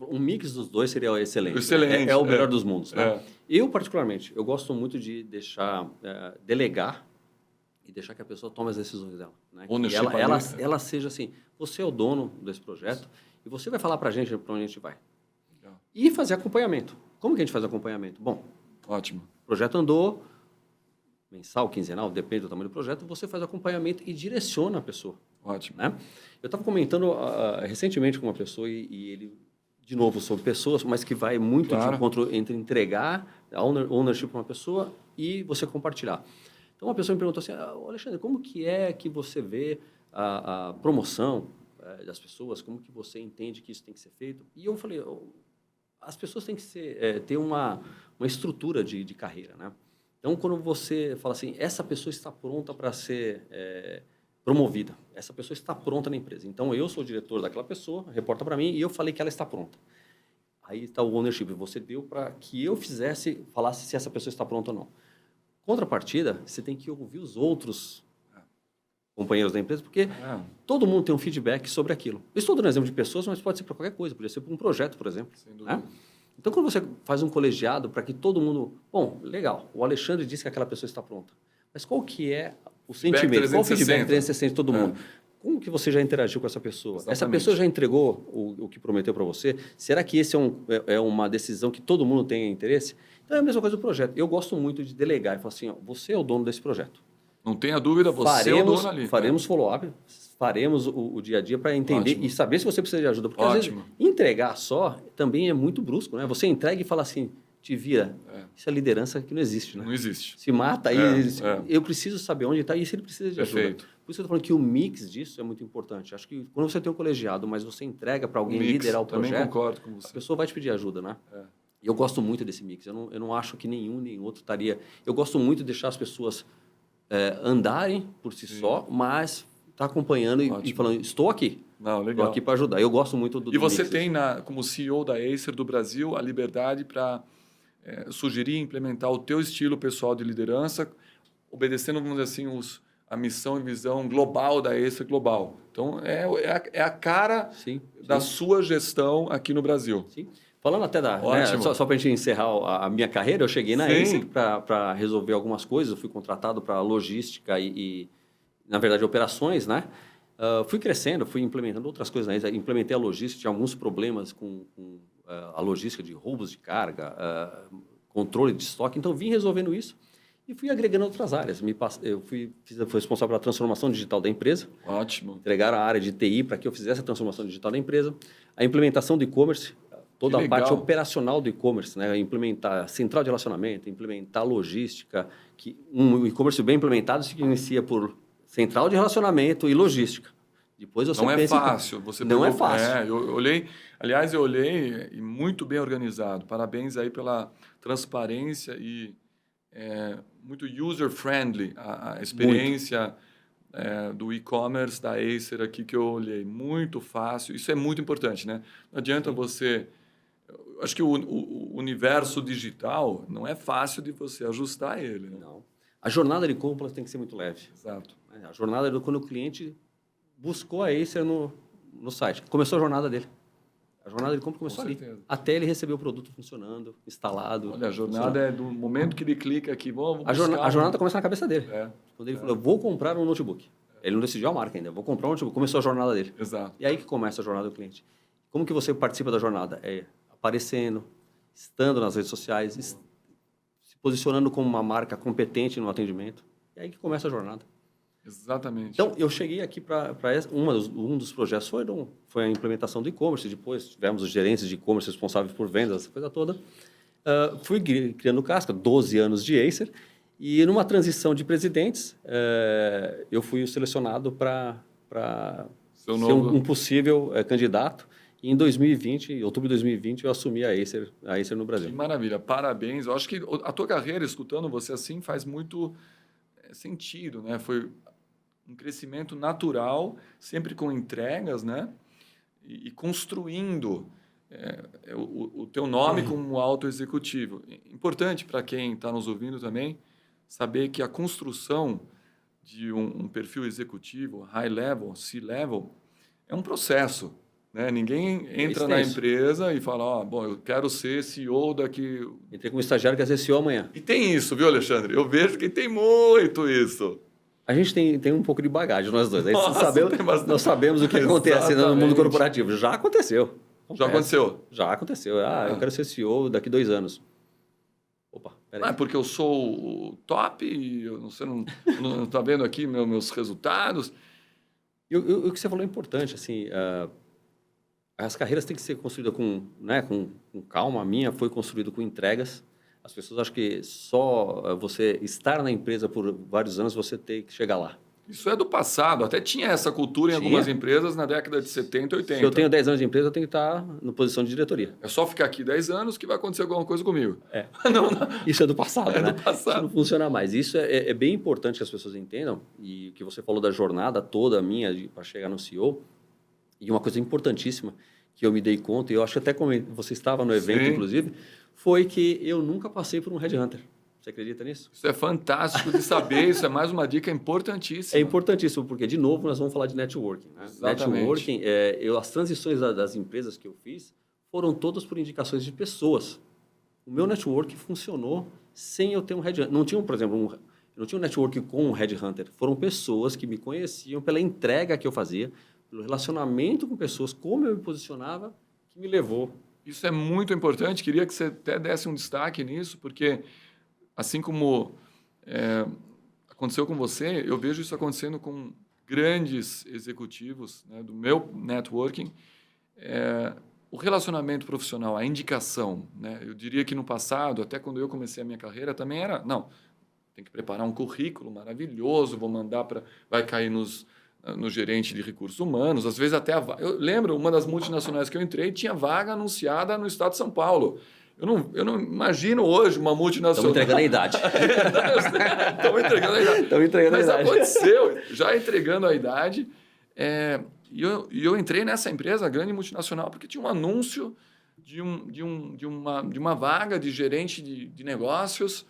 um mix dos dois seria excelente. Excelente. É o melhor dos mundos, né? Eu, particularmente, eu gosto muito de deixar, delegar e deixar que a pessoa tome as decisões dela. Né? Que ela seja assim, você é o dono desse projeto e você vai falar para a gente para onde a gente vai. Legal. E fazer acompanhamento. Como que a gente faz acompanhamento? Bom, ótimo. O projeto andou, mensal, quinzenal, depende do tamanho do projeto, você faz acompanhamento e direciona a pessoa. Ótimo. Né? Eu estava comentando recentemente com uma pessoa e ele, de novo, sobre pessoas, mas que vai muito de encontro entre entregar a ownership para uma pessoa e você compartilhar. Então, uma pessoa me perguntou assim, Alexandre, como que é que você vê a promoção das pessoas? Como que você entende que isso tem que ser feito? E eu falei, as pessoas têm que ter uma estrutura de carreira, né? Então, quando você fala assim, essa pessoa está pronta para ser promovida, essa pessoa está pronta na empresa. Então, eu sou o diretor daquela pessoa, reporta para mim e eu falei que ela está pronta. Aí está o ownership. Você deu para que eu falasse se essa pessoa está pronta ou não. Contrapartida, você tem que ouvir os outros companheiros da empresa, porque todo mundo tem um feedback sobre aquilo. Eu estou dando exemplo de pessoas, mas pode ser para qualquer coisa. Podia ser para um projeto, por exemplo. Sem dúvida. Né? Então, quando você faz um colegiado para que todo mundo... Bom, legal, o Alexandre disse que aquela pessoa está pronta. Mas qual que é o sentimento? Qual o feedback 360 de todo mundo? Como que você já interagiu com essa pessoa? Exatamente. Essa pessoa já entregou o que prometeu para você? Será que esse é uma decisão que todo mundo tem interesse? Então, é a mesma coisa do projeto. Eu gosto muito de delegar e falar assim, você é o dono desse projeto. Não tenha dúvida, você é o dono ali. Faremos follow-up, faremos o dia a dia para entender e saber se você precisa de ajuda. Porque, às vezes, entregar só também é muito brusco, né? Você entrega e fala assim, te vira. Isso é liderança que não existe, né? Não existe. Se mata aí. Eu preciso saber onde está e se ele precisa de ajuda. Perfeito. Por isso que eu estou falando que o mix disso é muito importante. Acho que quando você tem um colegiado, mas você entrega para alguém liderar o projeto, também concordo com você. A pessoa vai te pedir ajuda, né? E eu gosto muito desse mix. Eu não acho que nenhum nem outro estaria... Eu gosto muito de deixar as pessoas andarem por si só, mas tá acompanhando e falando, estou aqui. Não, legal. Estou aqui para ajudar. Eu gosto muito do E você mix, tem, como CEO da Acer do Brasil, a liberdade para sugerir e implementar o teu estilo pessoal de liderança, obedecendo, vamos dizer assim, a missão e visão global da Acer Global. Então, é a cara da sua gestão aqui no Brasil. Sim. Falando até só para a gente encerrar a minha carreira, eu cheguei na Acer para resolver algumas coisas. Eu fui contratado para logística e, na verdade, operações, né? Fui crescendo, fui implementando outras coisas na Acer. Implementei a logística, tinha alguns problemas com a logística de roubos de carga, controle de estoque. Então, vim resolvendo isso e fui agregando outras áreas. Eu fui responsável pela transformação digital da empresa. Ótimo. Entregar a área de TI para que eu fizesse a transformação digital da empresa. A implementação do e-commerce, toda a parte operacional do e-commerce, né? Implementar central de relacionamento, implementar logística. Um e-commerce bem implementado se inicia por central de relacionamento e logística. Depois você não é fácil. Não é fácil. Eu olhei e muito bem organizado. Parabéns aí pela transparência e muito user-friendly a experiência do e-commerce da Acer aqui que eu olhei. Muito fácil. Isso é muito importante, né? Não adianta você... Acho que o universo digital não é fácil de você ajustar ele. Né? Não. A jornada de compras tem que ser muito leve. Exato. A jornada quando o cliente buscou a Acer no site. Começou a jornada dele. A jornada de compra começou ali. Até ele receber o produto funcionando, instalado. Olha, a jornada é do momento que ele clica aqui, vamos a jornada começa na cabeça dele. Quando ele falou, vou comprar um notebook. Ele não decidiu a marca ainda, vou comprar um notebook. Começou a jornada dele. Exato. E aí que começa a jornada do cliente. Como que você participa da jornada? É aparecendo, estando nas redes sociais, se posicionando como uma marca competente no atendimento. E aí que começa a jornada. Exatamente. Então, eu cheguei aqui para um dos projetos foi a implementação do e-commerce. Depois tivemos os gerentes de e-commerce responsáveis por vendas, essa coisa toda. Fui criando casca, 12 anos de Acer. E numa transição de presidentes, eu fui selecionado para ser um possível candidato. E em 2020, em outubro de 2020, eu assumi a Acer no Brasil. Que maravilha, parabéns. Eu acho que a tua carreira, escutando você assim, faz muito sentido, né? Foi um crescimento natural, sempre com entregas, né? E construindo o teu nome como alto executivo. Importante para quem está nos ouvindo também saber que a construção de um perfil executivo, high level, C-level, é um processo. Né? Ninguém entra na empresa e fala, bom, eu quero ser CEO daqui... Entrei como estagiário, quer ser CEO amanhã. E tem isso, viu, Alexandre? Eu vejo que tem muito isso. A gente tem um pouco de bagagem, nós dois. Nós sabemos o que acontece no mundo corporativo. Já aconteceu. Já aconteceu? Já aconteceu. Eu quero ser CEO daqui 2 anos. Opa, peraí. É porque eu sou o top e você não está vendo aqui meus resultados. O que você falou é importante, assim... As carreiras têm que ser construídas com calma. A minha foi construída com entregas. As pessoas acham que só você estar na empresa por vários anos, você tem que chegar lá. Isso é do passado. Até tinha essa cultura em algumas empresas na década de 70 e 80. Se eu tenho 10 anos de empresa, eu tenho que estar na posição de diretoria. É só ficar aqui 10 anos que vai acontecer alguma coisa comigo. Não. Isso é do passado, né? Do passado. Isso não funciona mais. Isso é bem importante que as pessoas entendam. E o que você falou da jornada toda minha para chegar no CEO. E uma coisa importantíssima que eu me dei conta, e eu acho que até como você estava no evento, inclusive, foi que eu nunca passei por um headhunter. Você acredita nisso? Isso é fantástico de saber, isso é mais uma dica importantíssima. É importantíssimo, porque, de novo, nós vamos falar de networking. Né? Networking, as transições das empresas que eu fiz foram todas por indicações de pessoas. O meu network funcionou sem eu ter um headhunter. Não tinha, por exemplo, não tinha um network com um headhunter. Foram pessoas que me conheciam pela entrega que eu fazia, pelo relacionamento com pessoas, como eu me posicionava, que me levou. Isso é muito importante. Queria que você até desse um destaque nisso, porque, assim como aconteceu com você, eu vejo isso acontecendo com grandes executivos, né, do meu networking. O relacionamento profissional, a indicação. Né? Eu diria que no passado, até quando eu comecei a minha carreira, também era... Não, tem que preparar um currículo maravilhoso, vou mandar para... Vai cair no gerente de recursos humanos, às vezes até eu lembro, uma das multinacionais que eu entrei tinha vaga anunciada no estado de São Paulo. Eu não imagino hoje uma multinacional... Estamos entregando a idade. Estamos entregando a idade. Mas aconteceu, já entregando a idade. E eu entrei nessa empresa, grande multinacional, porque tinha um anúncio de uma vaga de gerente de negócios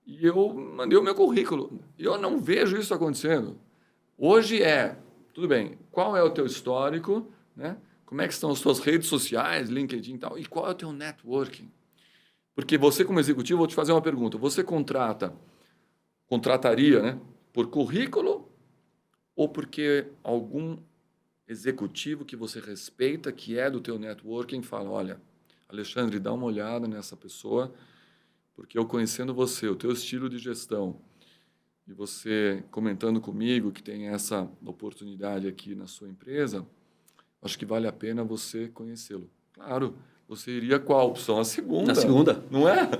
e eu mandei o meu currículo. E eu não vejo isso acontecendo. Hoje tudo bem, qual é o teu histórico, né? Como é que estão as tuas redes sociais, LinkedIn e tal, e qual é o teu networking? Porque você, como executivo, vou te fazer uma pergunta. Você contrataria, né, por currículo ou porque algum executivo que você respeita, que é do teu networking, fala, olha, Alexandre, dá uma olhada nessa pessoa, porque eu conhecendo você, o teu estilo de gestão, e você comentando comigo que tem essa oportunidade aqui na sua empresa, acho que vale a pena você conhecê-lo. Claro, você iria qual opção? A segunda. Na segunda. Não é?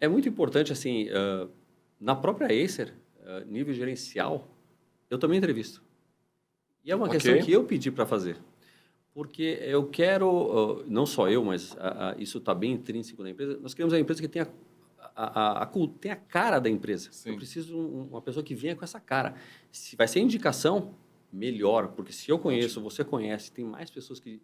É muito importante, assim, na própria Acer, nível gerencial, eu também entrevisto. E é uma questão que eu pedi para fazer. Porque eu quero, não só eu, mas isso está bem intrínseco na empresa, nós queremos uma empresa que tenha tem a cara da empresa. Sim. Eu preciso de uma pessoa que venha com essa cara. Se vai ser indicação, melhor, porque se eu conheço, você conhece, tem mais pessoas que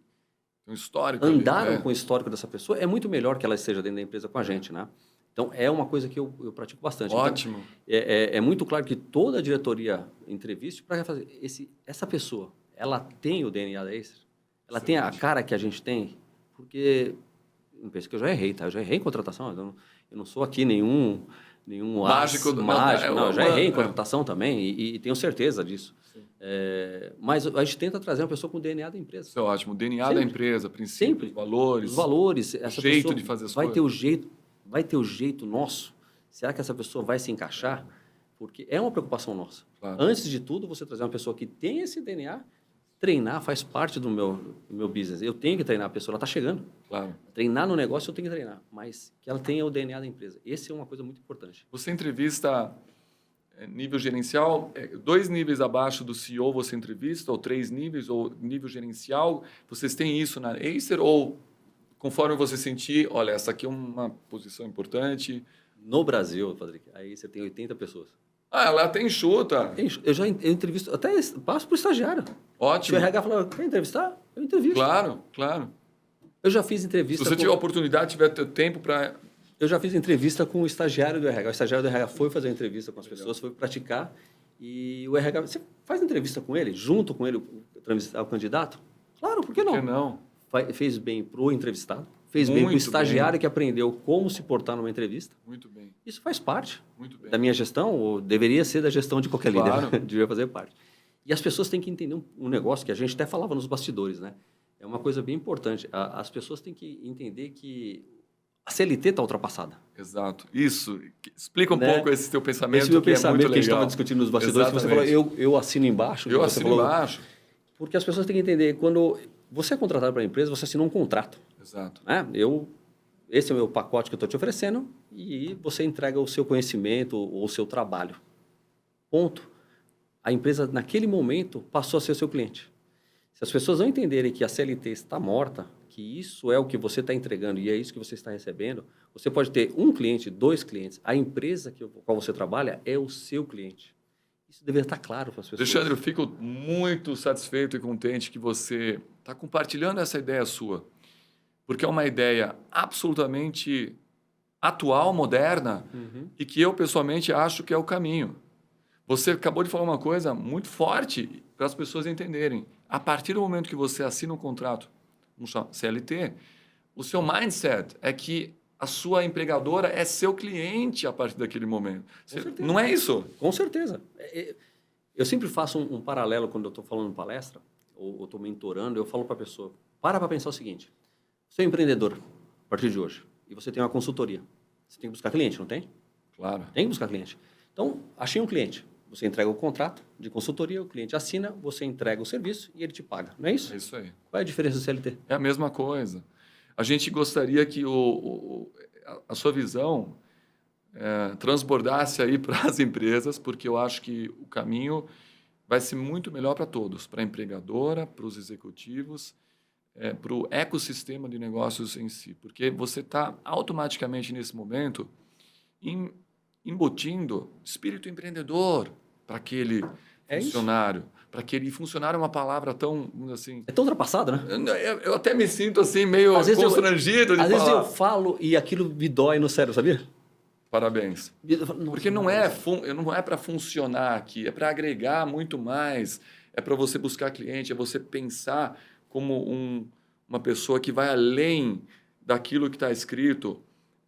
um histórico andaram com o histórico dessa pessoa, é muito melhor que ela esteja dentro da empresa com a gente, né? Então, é uma coisa que eu pratico bastante. Ótimo. Então, é muito claro que toda a diretoria entreviste para fazer essa pessoa ela tem o DNA da Acer? Ela tem a cara que a gente tem? Porque, não pense que eu já errei, tá? Eu já errei em contratação. Eu não sou aqui nenhum Mágico. mágico. Não, eu já errei em contratação também e tenho certeza disso. Mas a gente tenta trazer uma pessoa com o DNA da empresa. Isso é ótimo. O DNA Sempre. da empresa, princípios, valores. Os valores. Essa jeito pessoa de fazer as vai coisas. Vai ter o jeito nosso? Será que essa pessoa vai se encaixar? Porque é uma preocupação nossa. Claro. Antes de tudo, você trazer uma pessoa que tem esse DNA, treinar faz parte do meu business. Eu tenho que treinar a pessoa, ela está chegando. Claro. Treinar no negócio eu tenho que treinar, mas que ela tenha o DNA da empresa. Essa é uma coisa muito importante. Você entrevista nível gerencial, 2 níveis abaixo do CEO você entrevista, ou 3 níveis, ou nível gerencial. Vocês têm isso na Acer? Ou conforme você sentir, olha, essa aqui é uma posição importante. No Brasil, Patrick, aí você tem 80 pessoas. Ela tem enxuta. Eu entrevisto, até passo para o estagiário. Ótimo. Se o RH fala, quer entrevistar? Eu entrevisto. Claro, claro. Eu já fiz entrevista. Se você tiver a oportunidade, tiver tempo para... Eu já fiz entrevista com o estagiário do RH. O estagiário do RH foi fazer entrevista com as pessoas, foi praticar. E o RH, você faz entrevista com ele, junto com ele, entrevistar o candidato? Claro, por que não? Por que não? Fez bem para o entrevistado, fez bem para o estagiário que aprendeu como se portar numa entrevista. Muito bem. Isso faz parte da minha gestão, ou deveria ser da gestão de qualquer claro. líder. Devia fazer parte. E as pessoas têm que entender um negócio que a gente até falava nos bastidores, né? É uma coisa bem importante. As pessoas têm que entender que a CLT está ultrapassada. Exato. Isso. Explica um pouco esse teu pensamento. Esse meu pensamento que a gente estava discutindo nos bastidores, que você falou, eu assino embaixo. Eu assino embaixo. Porque as pessoas têm que entender, quando você é contratado para a empresa, você assina um contrato. Exato. Né? Esse é o meu pacote que eu estou te oferecendo e você entrega o seu conhecimento ou o seu trabalho. Ponto. A empresa, naquele momento, passou a ser o seu cliente. Se as pessoas não entenderem que a CLT está morta, que isso é o que você está entregando e é isso que você está recebendo, você pode ter um cliente, 2 clientes. A empresa com a qual você trabalha é o seu cliente. Isso deveria estar claro para as pessoas. Alexandre, eu fico muito satisfeito e contente que você está compartilhando essa ideia sua, porque é uma ideia absolutamente atual, moderna, e que eu, pessoalmente, acho que é o caminho. Você acabou de falar uma coisa muito forte para as pessoas entenderem. A partir do momento que você assina um contrato, vamos chamar CLT, o seu mindset é que a sua empregadora é seu cliente a partir daquele momento. Não é isso? Com certeza. Eu sempre faço um paralelo quando eu estou falando palestra, ou estou mentorando, eu falo para a pessoa, para pensar o seguinte, você é empreendedor a partir de hoje, e você tem uma consultoria. Você tem que buscar cliente, não tem? Claro. Tem que buscar cliente. Então, achei um cliente. Você entrega o contrato de consultoria, o cliente assina, você entrega o serviço e ele te paga. Não é isso? É isso aí. Qual é a diferença do CLT? É a mesma coisa. A gente gostaria que a sua visão transbordasse aí para as empresas, porque eu acho que o caminho vai ser muito melhor para todos, para a empregadora, para os executivos, para o ecossistema de negócios em si. Porque você está automaticamente, nesse momento, embutindo espírito empreendedor para aquele funcionário. Para aquele funcionário é uma palavra tão, assim... É tão ultrapassado, né? Eu até me sinto assim, meio constrangido de falar. Às vezes eu falo e aquilo me dói no cérebro, sabia? Parabéns. Porque não é para funcionar aqui, é para agregar muito mais, é para você buscar cliente, é você pensar como uma pessoa que vai além daquilo que está escrito,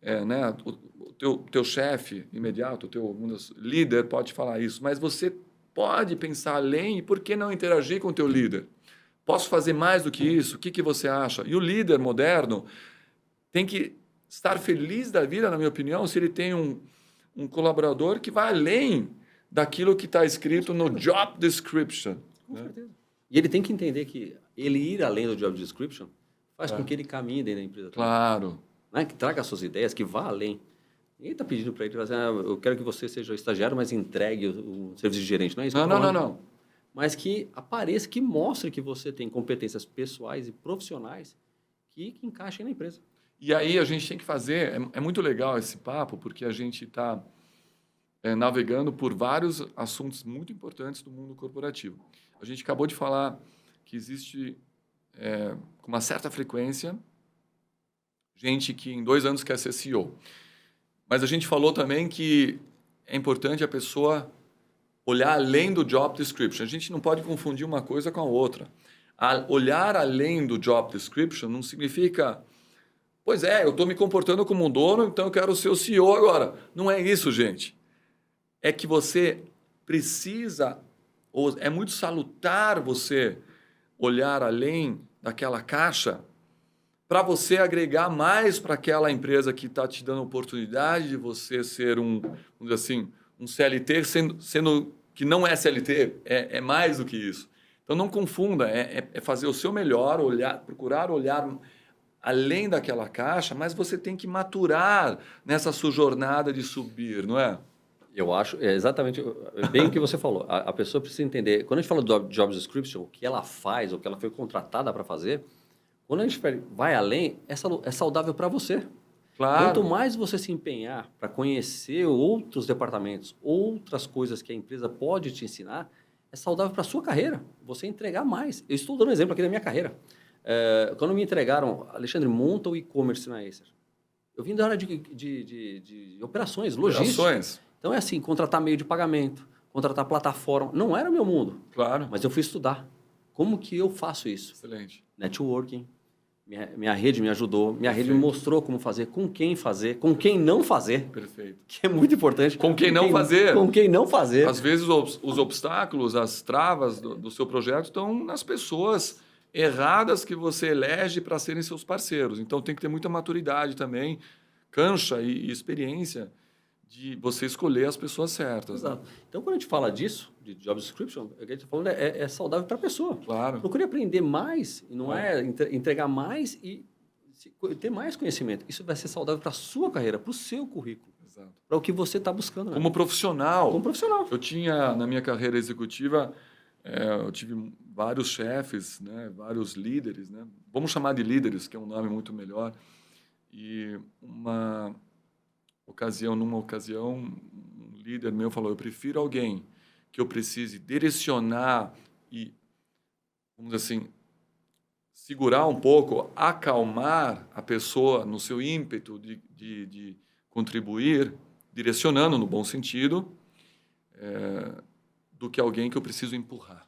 né? O teu chefe imediato, o teu líder pode falar isso, mas você pode pensar além e por que não interagir com o teu líder? Posso fazer mais do que isso? O que você acha? E o líder moderno tem que estar feliz da vida, na minha opinião, se ele tem um colaborador que vai além daquilo que está escrito no job description. Com certeza. E ele tem que entender que ele ir além do job description faz com que ele caminhe dentro da empresa. Claro. Né? Que traga as suas ideias, que vá além. Ninguém está pedindo para ele, eu quero que você seja estagiário, mas entregue o serviço de gerente. Não é isso? Não. Mas que apareça, que mostre que você tem competências pessoais e profissionais que encaixem na empresa. E aí a gente tem que fazer... É muito legal esse papo, porque a gente está navegando por vários assuntos muito importantes do mundo corporativo. A gente acabou de falar que existe, com uma certa frequência, gente que em 2 anos quer ser CEO. Mas a gente falou também que é importante a pessoa olhar além do job description. A gente não pode confundir uma coisa com a outra. Olhar além do job description não significa, pois é, eu estou me comportando como um dono, então eu quero ser o CEO agora. Não é isso, gente. É que você precisa, ou é muito salutar você olhar além daquela caixa para você agregar mais para aquela empresa que está te dando a oportunidade de você ser vamos dizer assim, um CLT, sendo que não é CLT, é mais do que isso. Então não confunda, é fazer o seu melhor, procurar olhar além daquela caixa, mas você tem que maturar nessa sua jornada de subir, não é? Eu acho, é exatamente bem o que você falou. A pessoa precisa entender, quando a gente fala do job description, o que ela faz, o que ela foi contratada para fazer, quando a gente vai além, é saudável para você. Claro. Quanto mais você se empenhar para conhecer outros departamentos, outras coisas que a empresa pode te ensinar, é saudável para a sua carreira. Você entregar mais. Eu estou dando um exemplo aqui da minha carreira. Quando me entregaram, Alexandre, monta o e-commerce na Acer. Eu vim da área de operações, logística. Então é assim, contratar meio de pagamento, contratar plataforma. Não era o meu mundo. Claro. Mas eu fui estudar. Como que eu faço isso? Excelente. Networking. Minha rede me ajudou, minha rede me mostrou como fazer, com quem não fazer. Perfeito. Que é muito importante. Com quem não fazer. Com quem não fazer. Às vezes os obstáculos, as travas do seu projeto estão nas pessoas erradas que você elege para serem seus parceiros. Então tem que ter muita maturidade também, cancha e experiência de você escolher as pessoas certas. Exato. Né? Então, quando a gente fala disso, de job description, o que a gente está falando é saudável para a pessoa. Claro. Procure aprender mais, e não é entregar mais e ter mais conhecimento. Isso vai ser saudável para a sua carreira, para o seu currículo. Exato. Para o que você está buscando. Né? Como profissional. Como profissional. Eu tinha, na minha carreira executiva, eu tive vários chefes, né, vários líderes. Né? Vamos chamar de líderes, que é um nome muito melhor. E numa ocasião, um líder meu falou, eu prefiro alguém que eu precise direcionar e, vamos dizer assim, segurar um pouco, acalmar a pessoa no seu ímpeto de contribuir, direcionando no bom sentido, do que alguém que eu preciso empurrar.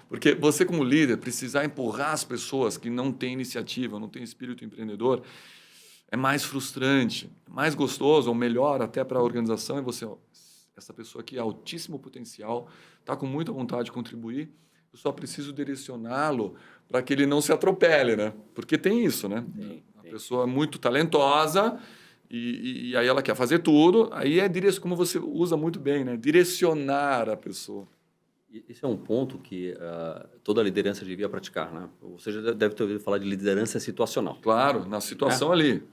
Porque você, como líder, precisar empurrar as pessoas que não têm iniciativa, não têm espírito empreendedor, é mais frustrante, mais gostoso, ou melhor até para a organização, é você, essa pessoa aqui é altíssimo potencial, está com muita vontade de contribuir, eu só preciso direcioná-lo para que ele não se atropele, né? Porque tem isso, né? A pessoa é muito talentosa e aí ela quer fazer tudo, aí como você usa muito bem, né? Direcionar a pessoa. Esse é um ponto que toda liderança devia praticar, né? Você já deve ter ouvido falar de liderança situacional. Claro, na situação ali.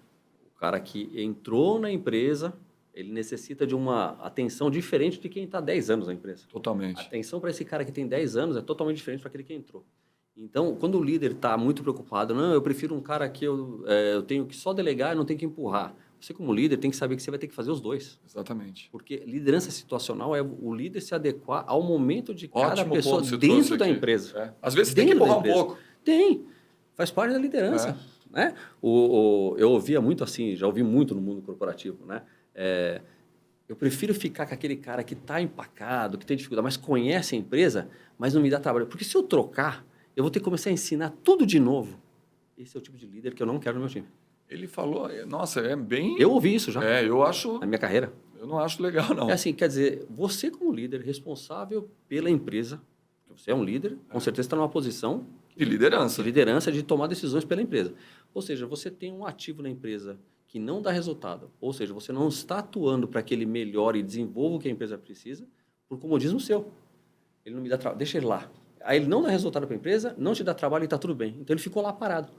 O cara que entrou na empresa, ele necessita de uma atenção diferente de quem está 10 anos na empresa. Totalmente. A atenção para esse cara que tem 10 anos é totalmente diferente para aquele que entrou. Então, quando o líder está muito preocupado, não, eu prefiro um cara que eu tenho que só delegar e não tenho que empurrar. Você, como líder, tem que saber que você vai ter que fazer os dois. Exatamente. Porque liderança situacional é o líder se adequar ao momento de cada Ótimo pessoa dentro da empresa. Às vezes tem que empurrar um pouco. Tem. Faz parte da liderança. Né? Eu ouvia muito assim, já ouvi muito no mundo corporativo, né? Eu prefiro ficar com aquele cara que está empacado, que tem dificuldade, mas conhece a empresa, mas não me dá trabalho. Porque se eu trocar, eu vou ter que começar a ensinar tudo de novo. Esse é o tipo de líder que eu não quero no meu time. Ele falou, nossa, é bem... Eu ouvi isso já. Eu acho... Na minha carreira. Eu não acho legal, não. É assim, quer dizer, você como líder responsável pela empresa, você é um líder, com certeza está numa posição... De liderança. De liderança, de tomar decisões pela empresa. Ou seja, você tem um ativo na empresa que não dá resultado. Ou seja, você não está atuando para que ele melhore e desenvolva o que a empresa precisa por comodismo seu. Ele não me dá trabalho, deixa ele lá. Aí ele não dá resultado para a empresa, não te dá trabalho e está tudo bem. Então ele ficou lá parado.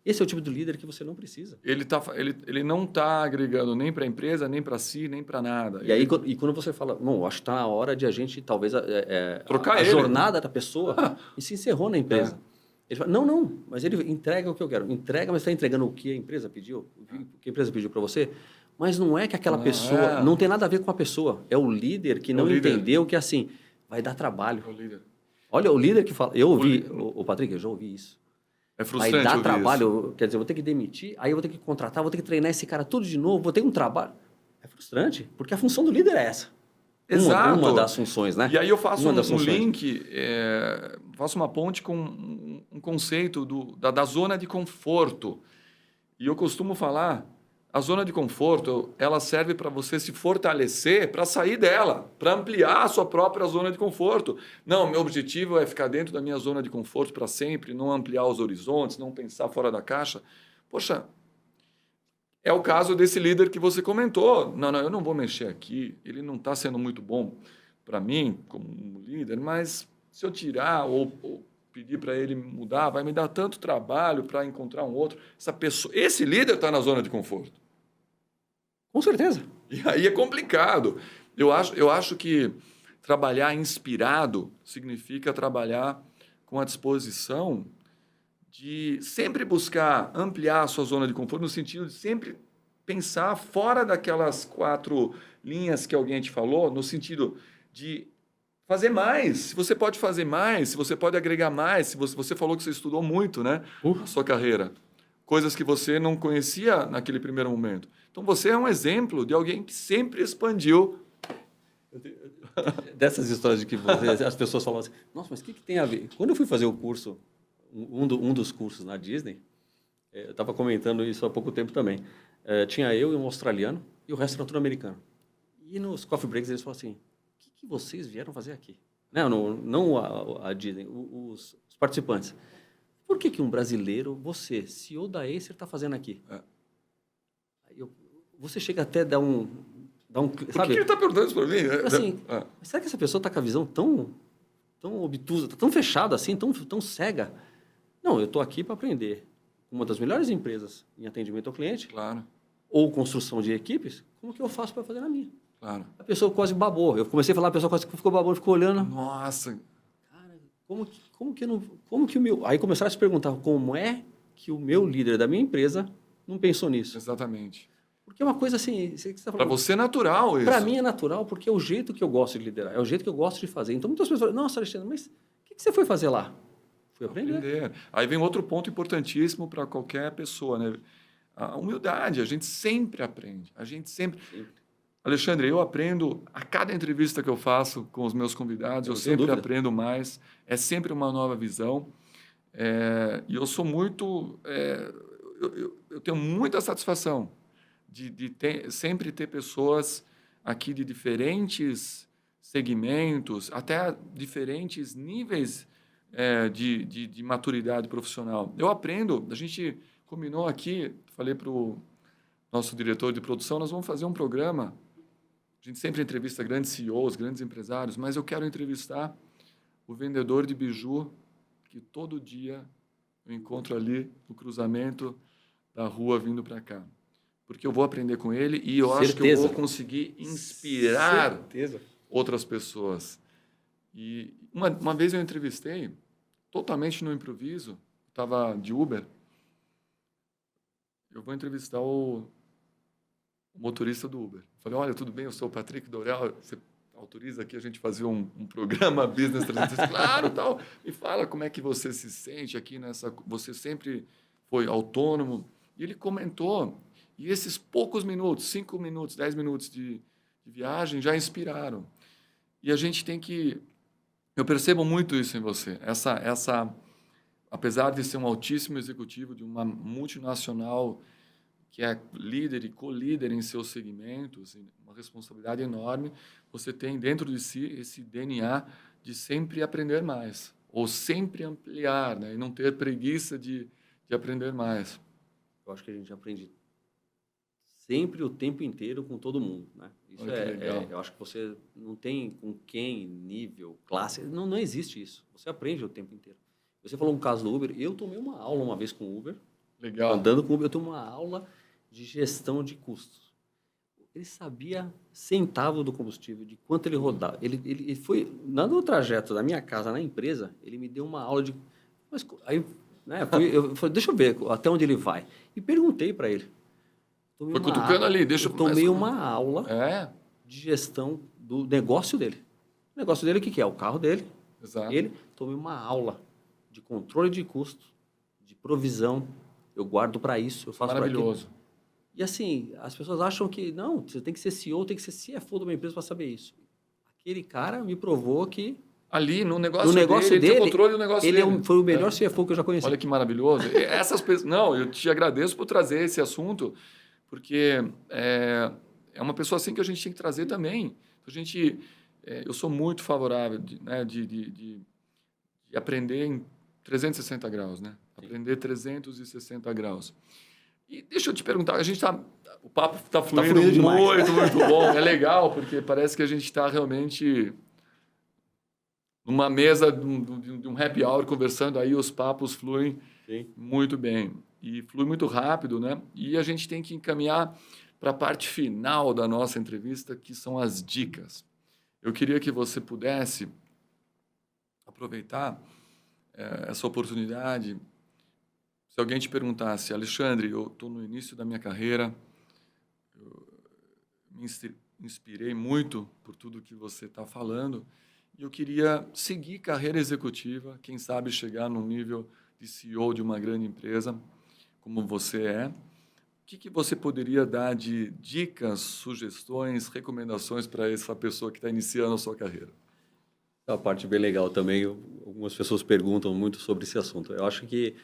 Esse é o tipo de líder que você não precisa. Ele não está agregando nem para a empresa, nem para si, nem para nada. E aí, quando você fala, bom, acho que está na hora de a gente, talvez, trocar a jornada da pessoa e se encerrou na empresa. Ele fala, não, mas ele entrega o que eu quero. Entrega, mas está entregando o que a empresa pediu? O que a empresa pediu para você? Mas não é que aquela pessoa... Não tem nada a ver com a pessoa. É o líder que não entendeu que, assim, vai dar trabalho. É o líder. Olha, o líder que fala... Eu ouvi... O Patrick, eu já ouvi isso. É frustrante. Vai dar trabalho, quer dizer, eu vou ter que demitir, aí eu vou ter que contratar, vou ter que treinar esse cara tudo de novo, vou ter um trabalho. É frustrante, porque a função do líder é essa. Exato. Uma das funções, né? E aí eu faço Uma das um funções. link, faço uma ponte com um conceito da zona de conforto. E eu costumo falar, a zona de conforto, ela serve para você se fortalecer, para sair dela, para ampliar a sua própria zona de conforto. Não, meu objetivo é ficar dentro da minha zona de conforto para sempre, não ampliar os horizontes, não pensar fora da caixa. Poxa, é o caso desse líder que você comentou. Não, eu não vou mexer aqui, ele não está sendo muito bom para mim como líder, mas se eu tirar ou pedir para ele mudar, vai me dar tanto trabalho para encontrar um outro. Esse líder está na zona de conforto. Com certeza. E aí é complicado. Eu acho que trabalhar inspirado significa trabalhar com a disposição de sempre buscar ampliar a sua zona de conforto, no sentido de sempre pensar fora daquelas 4 linhas que alguém te falou, no sentido de fazer mais. Se você pode fazer mais, se você pode agregar mais, se você falou que você estudou muito, né, na sua carreira, coisas que você não conhecia naquele primeiro momento. Então você é um exemplo de alguém que sempre expandiu. Dessas histórias de que as pessoas falam assim, nossa, mas o que tem a ver? Quando eu fui fazer o curso, um dos cursos na Disney, eu estava comentando isso há pouco tempo também. Tinha eu e um australiano e o resto era tudo americano. E nos coffee breaks eles falam assim, o que vocês vieram fazer aqui? Não a Disney, os participantes. Por que um brasileiro, você, CEO da Acer, está fazendo aqui? Você chega até a dar um Por que ele está perguntando isso para mim? Assim, mas será que essa pessoa está com a visão tão obtusa, tão fechada assim, tão cega? Não, eu estou aqui para aprender. Uma das melhores empresas em atendimento ao cliente, Claro, ou construção de equipes, como que eu faço para fazer na minha? claro. A pessoa quase babou. Eu comecei a falar, a pessoa quase ficou babou, ficou olhando. Nossa, Cara, como que o meu... Aí começaram a se perguntar, como é que o meu líder da minha empresa não pensou nisso? exatamente. Porque é uma coisa assim... Para você é natural isso. Para mim é natural, porque é o jeito que eu gosto de liderar, é o jeito que eu gosto de fazer. Então muitas pessoas falam, nossa, Alexandre, mas o que você foi fazer lá? Fui aprender. Aí vem outro ponto importantíssimo para qualquer pessoa, né? A humildade. A gente sempre aprende. A gente sempre... Alexandre, eu aprendo a cada entrevista que eu faço com os meus convidados, eu sempre aprendo mais. É sempre uma nova visão. E eu sou muito... eu tenho muita satisfação de sempre ter pessoas aqui de diferentes segmentos, até diferentes níveis de maturidade profissional. Eu aprendo, a gente combinou aqui, falei para o nosso diretor de produção, nós vamos fazer um programa, a gente sempre entrevista grandes CEOs, grandes empresários, mas eu quero entrevistar o vendedor de biju que todo dia eu encontro ali no cruzamento da rua vindo para cá. Porque eu vou aprender com ele e eu acho que eu vou conseguir inspirar outras pessoas. E uma vez eu entrevistei, totalmente no improviso, estava de Uber, eu vou entrevistar o motorista do Uber. Falei, olha, tudo bem, eu sou o Patrick Dorel, você autoriza aqui a gente fazer um programa Business 360? Claro, tal. Me fala como é que você se sente aqui nessa... Você sempre foi autônomo. E ele comentou, e esses poucos minutos, 5 minutos, 10 minutos de viagem já inspiraram. E a gente tem que... Eu percebo muito isso em você. Apesar de ser um altíssimo executivo de uma multinacional que é líder e co-líder em seus segmentos, uma responsabilidade enorme, você tem dentro de si esse DNA de sempre aprender mais, ou sempre ampliar, né? E não ter preguiça de aprender mais. Eu acho que a gente aprende sempre o tempo inteiro com todo mundo, né? Isso eu acho que você não tem com quem, nível, classe, não existe isso. Você aprende o tempo inteiro. Você falou um caso do Uber, eu tomei uma aula uma vez com o Uber. Legal. Andando com o Uber, eu tomei uma aula de gestão de custos. Ele sabia centavo do combustível, de quanto ele rodava. Ele foi, no trajeto da minha casa na empresa, ele me deu uma aula de... Mas, aí, né, eu falei, deixa eu ver até onde ele vai. E perguntei para ele. Foi cutucando ali, deixa eu... tomei uma aula de gestão do negócio dele. O negócio dele, o que é? O carro dele. Exato. Tomei uma aula de controle de custo, de provisão. Eu guardo para isso, eu faço para aquilo. Maravilhoso. E assim, as pessoas acham que, não, você tem que ser CEO, tem que ser CFO de uma empresa para saber isso. aquele cara me provou que Ali, no no negócio negócio dele, ele tem dele, controle do negócio ele dele. foi o melhor CFO que eu já conheci. Olha que maravilhoso. Essas pessoas... Não, eu te agradeço por trazer esse assunto, porque é uma pessoa assim que a gente tem que trazer também. Eu sou muito favorável de aprender em 360 graus, né? Aprender 360 graus. E deixa eu te perguntar, o papo está fluindo, fluindo demais. muito bom. É legal, porque parece que a gente está realmente numa mesa de um happy hour conversando, aí os papos fluem Sim. muito bem. E flui muito rápido, né? E a gente tem que encaminhar para a parte final da nossa entrevista, que são as dicas. Eu queria que você pudesse aproveitar essa oportunidade. Se alguém te perguntasse, Alexandre, eu estou no início da minha carreira, eu me inspirei muito por tudo que você está falando, e eu queria seguir carreira executiva, quem sabe chegar num nível de CEO de uma grande empresa, como você é. O que você poderia dar de dicas, sugestões, recomendações para essa pessoa que está iniciando a sua carreira? É uma parte bem legal também. Algumas pessoas perguntam muito sobre esse assunto. Eu acho que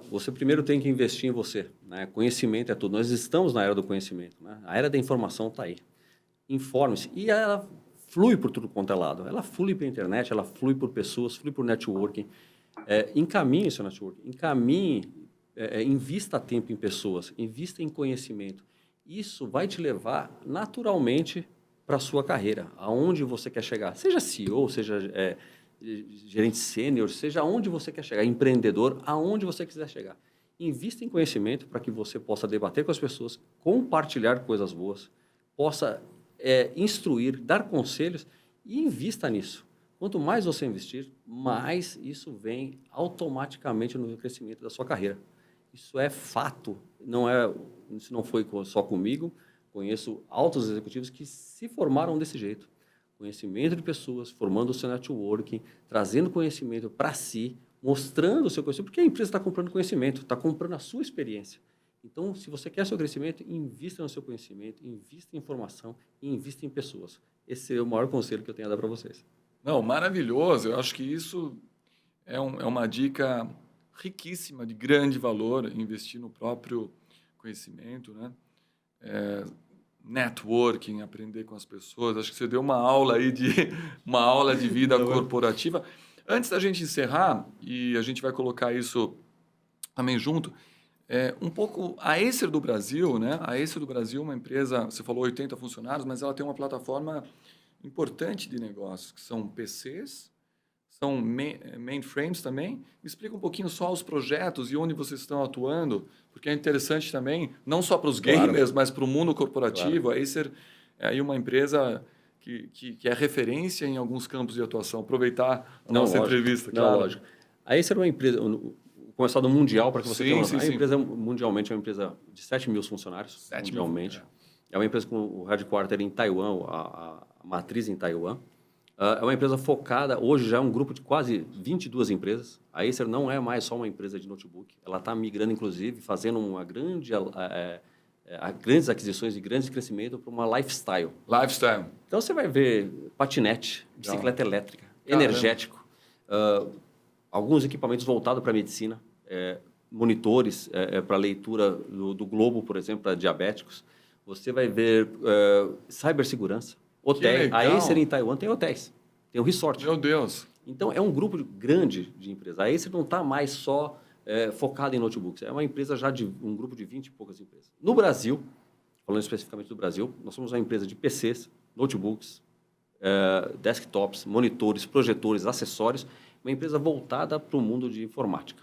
você primeiro tem que investir em você, né? Conhecimento é tudo. Nós estamos na era do conhecimento, né? A era da informação está aí. Informe-se. E ela flui por tudo quanto é lado. Ela flui pela internet, ela flui por pessoas, flui por networking. Encaminhe seu networking. Invista tempo em pessoas. Invista em conhecimento. Isso vai te levar naturalmente para a sua carreira, aonde você quer chegar. Seja CEO, seja gerente sênior, seja aonde você quer chegar, empreendedor, aonde você quiser chegar. Invista em conhecimento para que você possa debater com as pessoas, compartilhar coisas boas, possa instruir, dar conselhos e invista nisso. Quanto mais você investir, mais isso vem automaticamente no crescimento da sua carreira. Isso é fato, isso não foi só comigo. Conheço altos executivos que se formaram desse jeito. Conhecimento de pessoas, formando o seu networking, trazendo conhecimento para si, mostrando o seu conhecimento, porque a empresa está comprando conhecimento, está comprando a sua experiência. Então, se você quer seu crescimento, invista no seu conhecimento, invista em informação e invista em pessoas. Esse é o maior conselho que eu tenho a dar para vocês. Não, maravilhoso. Eu acho que isso é uma dica riquíssima, de grande valor, investir no próprio conhecimento, né? Networking, aprender com as pessoas. Acho que você deu uma aula aí uma aula de vida corporativa. Antes da gente encerrar, e a gente vai colocar isso também junto, um pouco a Acer do Brasil, né? A Acer do Brasil é uma empresa, você falou 80 funcionários, mas ela tem uma plataforma importante de negócios, que são PCs, são mainframes também. Me explica um pouquinho só os projetos e onde vocês estão atuando, porque é interessante também, não só para os gamers, mas para o mundo corporativo. Claro. A Acer é aí uma empresa que é referência em alguns campos de atuação. Aproveitar a nossa entrevista. Claro. Lógico. A Acer é uma empresa, começado mundial, para que você tenha uma noção. A empresa mundialmente é uma empresa de 7 mil funcionários, mundialmente. É uma empresa com o headquarter em Taiwan, a matriz em Taiwan. É uma empresa focada, hoje já é um grupo de quase 22 empresas. A Acer não é mais só uma empresa de notebook. Ela está migrando, inclusive, fazendo grandes aquisições e grandes crescimento para uma lifestyle. Lifestyle. Então, você vai ver patinete, bicicleta elétrica, energético, alguns equipamentos voltados para a medicina, monitores para leitura do globo, por exemplo, para diabéticos. Você vai ver cibersegurança. Hotel. A Acer em Taiwan tem hotéis, tem um resort. Meu Deus! Então, é um grupo grande de empresas. A Acer não está mais só focada em notebooks. É uma empresa já de um grupo de 20 e poucas empresas. No Brasil, falando especificamente do Brasil, nós somos uma empresa de PCs, notebooks, desktops, monitores, projetores, acessórios, uma empresa voltada para o mundo de informática.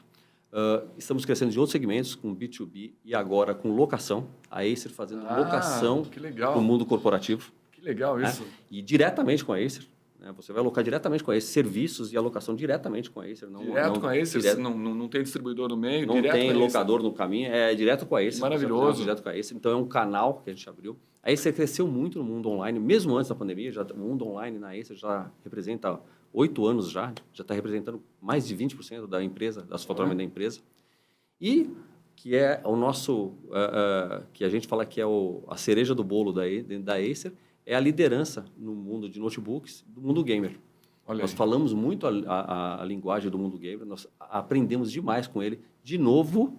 Estamos crescendo em outros segmentos, com B2B e agora com locação. A Acer fazendo locação para o mundo corporativo. Que legal isso. E diretamente com a Acer. Né? Você vai alocar diretamente com a Acer, serviços e alocação diretamente com a Acer. Direto com a Acer? Não tem distribuidor no meio? Não tem locador no caminho, é direto com a Acer. Maravilhoso. Direto com a Acer. Então, é um canal que a gente abriu. A Acer cresceu muito no mundo online, mesmo antes da pandemia. O mundo online na Acer já representa 8 anos já está representando mais de 20% da empresa, do faturamento da empresa. E que é o nosso, que a gente fala que é a cereja do bolo da Acer, é a liderança no mundo de notebooks, do mundo gamer. Olha Nós aí. falamos muito a linguagem do mundo gamer, nós aprendemos demais com ele, de novo,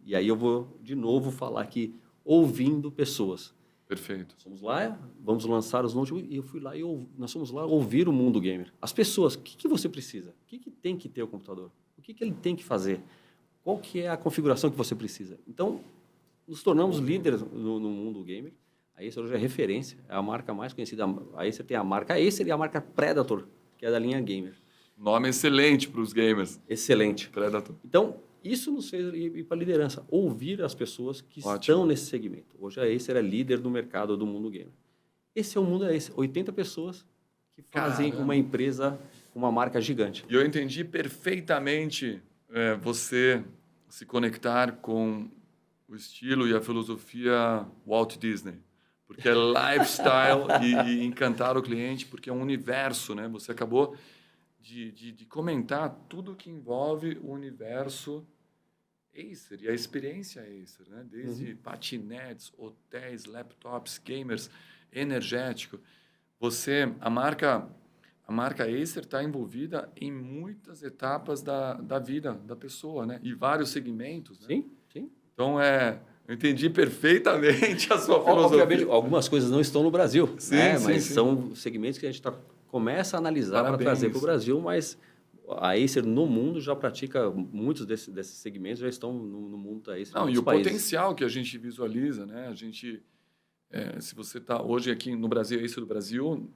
e aí eu vou de novo falar aqui, ouvindo pessoas. Perfeito. Fomos lá, vamos lançar os notebooks, e eu fui lá e nós fomos lá ouvir o mundo gamer. As pessoas, o que você precisa? O que tem que ter o computador? O que ele tem que fazer? Qual que é a configuração que você precisa? Então, nos tornamos líderes no mundo gamer. A Acer hoje é referência, é a marca mais conhecida. A Acer tem a marca Acer e a marca Predator, que é da linha gamer. Nome excelente para os gamers. Excelente. Predator. Então, isso nos fez ir para a liderança, ouvir as pessoas que estão nesse segmento. Hoje a Acer é líder do mercado do mundo gamer. Esse é o mundo da Acer. 80 pessoas que fazem uma empresa, uma marca gigante. E eu entendi perfeitamente você se conectar com o estilo e a filosofia Walt Disney. Porque é lifestyle e encantar o cliente, porque é um universo, né? Você acabou de comentar tudo que envolve o universo Acer e a experiência Acer, né? Desde patinetes, hotéis, laptops, gamers, energético. A marca Acer está envolvida em muitas etapas da vida da pessoa, né? E vários segmentos, né? Sim, sim. Então, eu entendi perfeitamente a sua filosofia. Obviamente, algumas coisas não estão no Brasil, sim, né? Sim, mas sim. São segmentos que a gente começa a analisar para trazer para o Brasil, mas a Acer no mundo já pratica, muitos desses segmentos já estão no mundo da Acer. Não, e o potencial que a gente visualiza, né? A gente, se você está hoje aqui no Brasil, Acer do Brasil,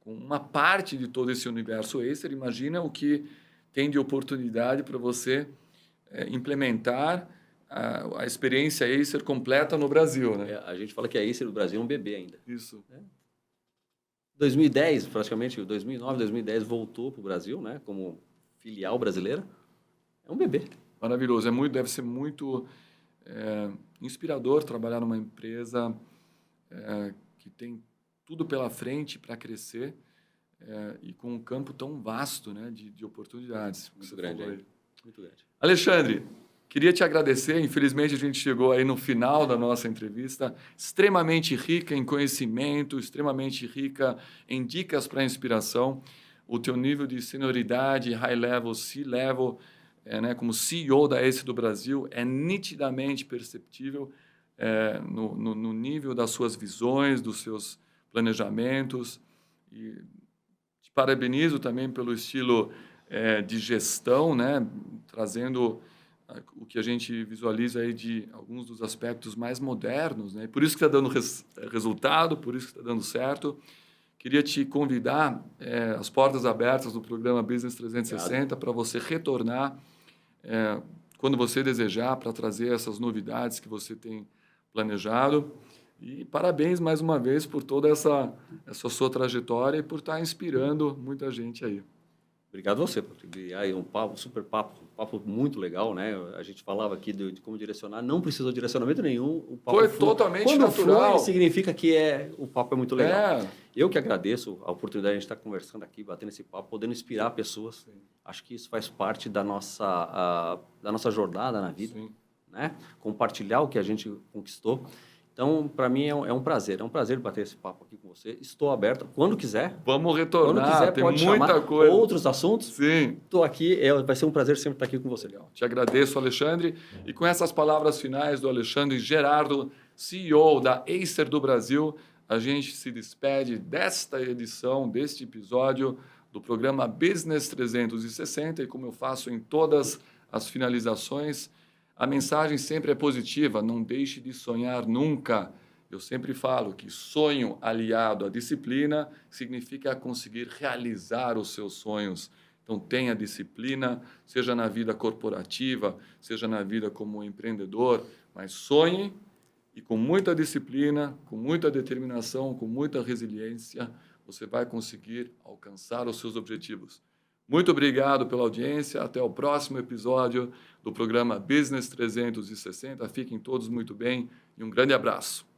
com uma parte de todo esse universo Acer, imagina o que tem de oportunidade para você implementar a experiência Acer completa no Brasil, né? A gente fala que a Acer do Brasil é um bebê ainda. Isso. 2010, praticamente, 2009, 2010, voltou para o Brasil, né? Como filial brasileira. É um bebê. Maravilhoso. Deve ser muito inspirador trabalhar numa empresa que tem tudo pela frente para crescer e com um campo tão vasto, né, de oportunidades. Muito grande. Muito grande. Alexandre, queria te agradecer. Infelizmente, a gente chegou aí no final da nossa entrevista, extremamente rica em conhecimento, extremamente rica em dicas para inspiração. O teu nível de senioridade, high level, C-level, né, como CEO da Acer do Brasil, é nitidamente perceptível no nível das suas visões, dos seus planejamentos. E te parabenizo também pelo estilo de gestão, né, trazendo o que a gente visualiza aí de alguns dos aspectos mais modernos, né? E por isso que está dando resultado, por isso que está dando certo. Queria te convidar, as portas abertas do programa Business 360 para você retornar quando você desejar, para trazer essas novidades que você tem planejado. E parabéns mais uma vez por toda essa sua trajetória e por estar inspirando muita gente aí. Obrigado a você, Patrick. Aí um papo muito legal, né? A gente falava aqui de como direcionar, não precisou de direcionamento nenhum. O papo foi totalmente quando natural. Significa que o papo é muito legal. Eu que agradeço a oportunidade de a gente estar conversando aqui, batendo esse papo, podendo inspirar pessoas. Sim. Acho que isso faz parte da nossa jornada na vida, né? Compartilhar o que a gente conquistou. Então, para mim, é um prazer bater esse papo aqui com você. Estou aberto, quando quiser. Vamos retornar, quando quiser, tem pode muita chamar coisa. Outros assuntos. Sim. Estou aqui, vai ser um prazer sempre estar aqui com você. Legal. Te agradeço, Alexandre. E com essas palavras finais do Alexandre Gerardo, CEO da Acer do Brasil, a gente se despede desta edição, deste episódio do programa Business 360. E como eu faço em todas as finalizações, a mensagem sempre é positiva, não deixe de sonhar nunca. Eu sempre falo que sonho aliado à disciplina significa conseguir realizar os seus sonhos. Então, tenha disciplina, seja na vida corporativa, seja na vida como empreendedor, mas sonhe e com muita disciplina, com muita determinação, com muita resiliência, você vai conseguir alcançar os seus objetivos. Muito obrigado pela audiência. Até o próximo episódio do programa Business 360. Fiquem todos muito bem e um grande abraço.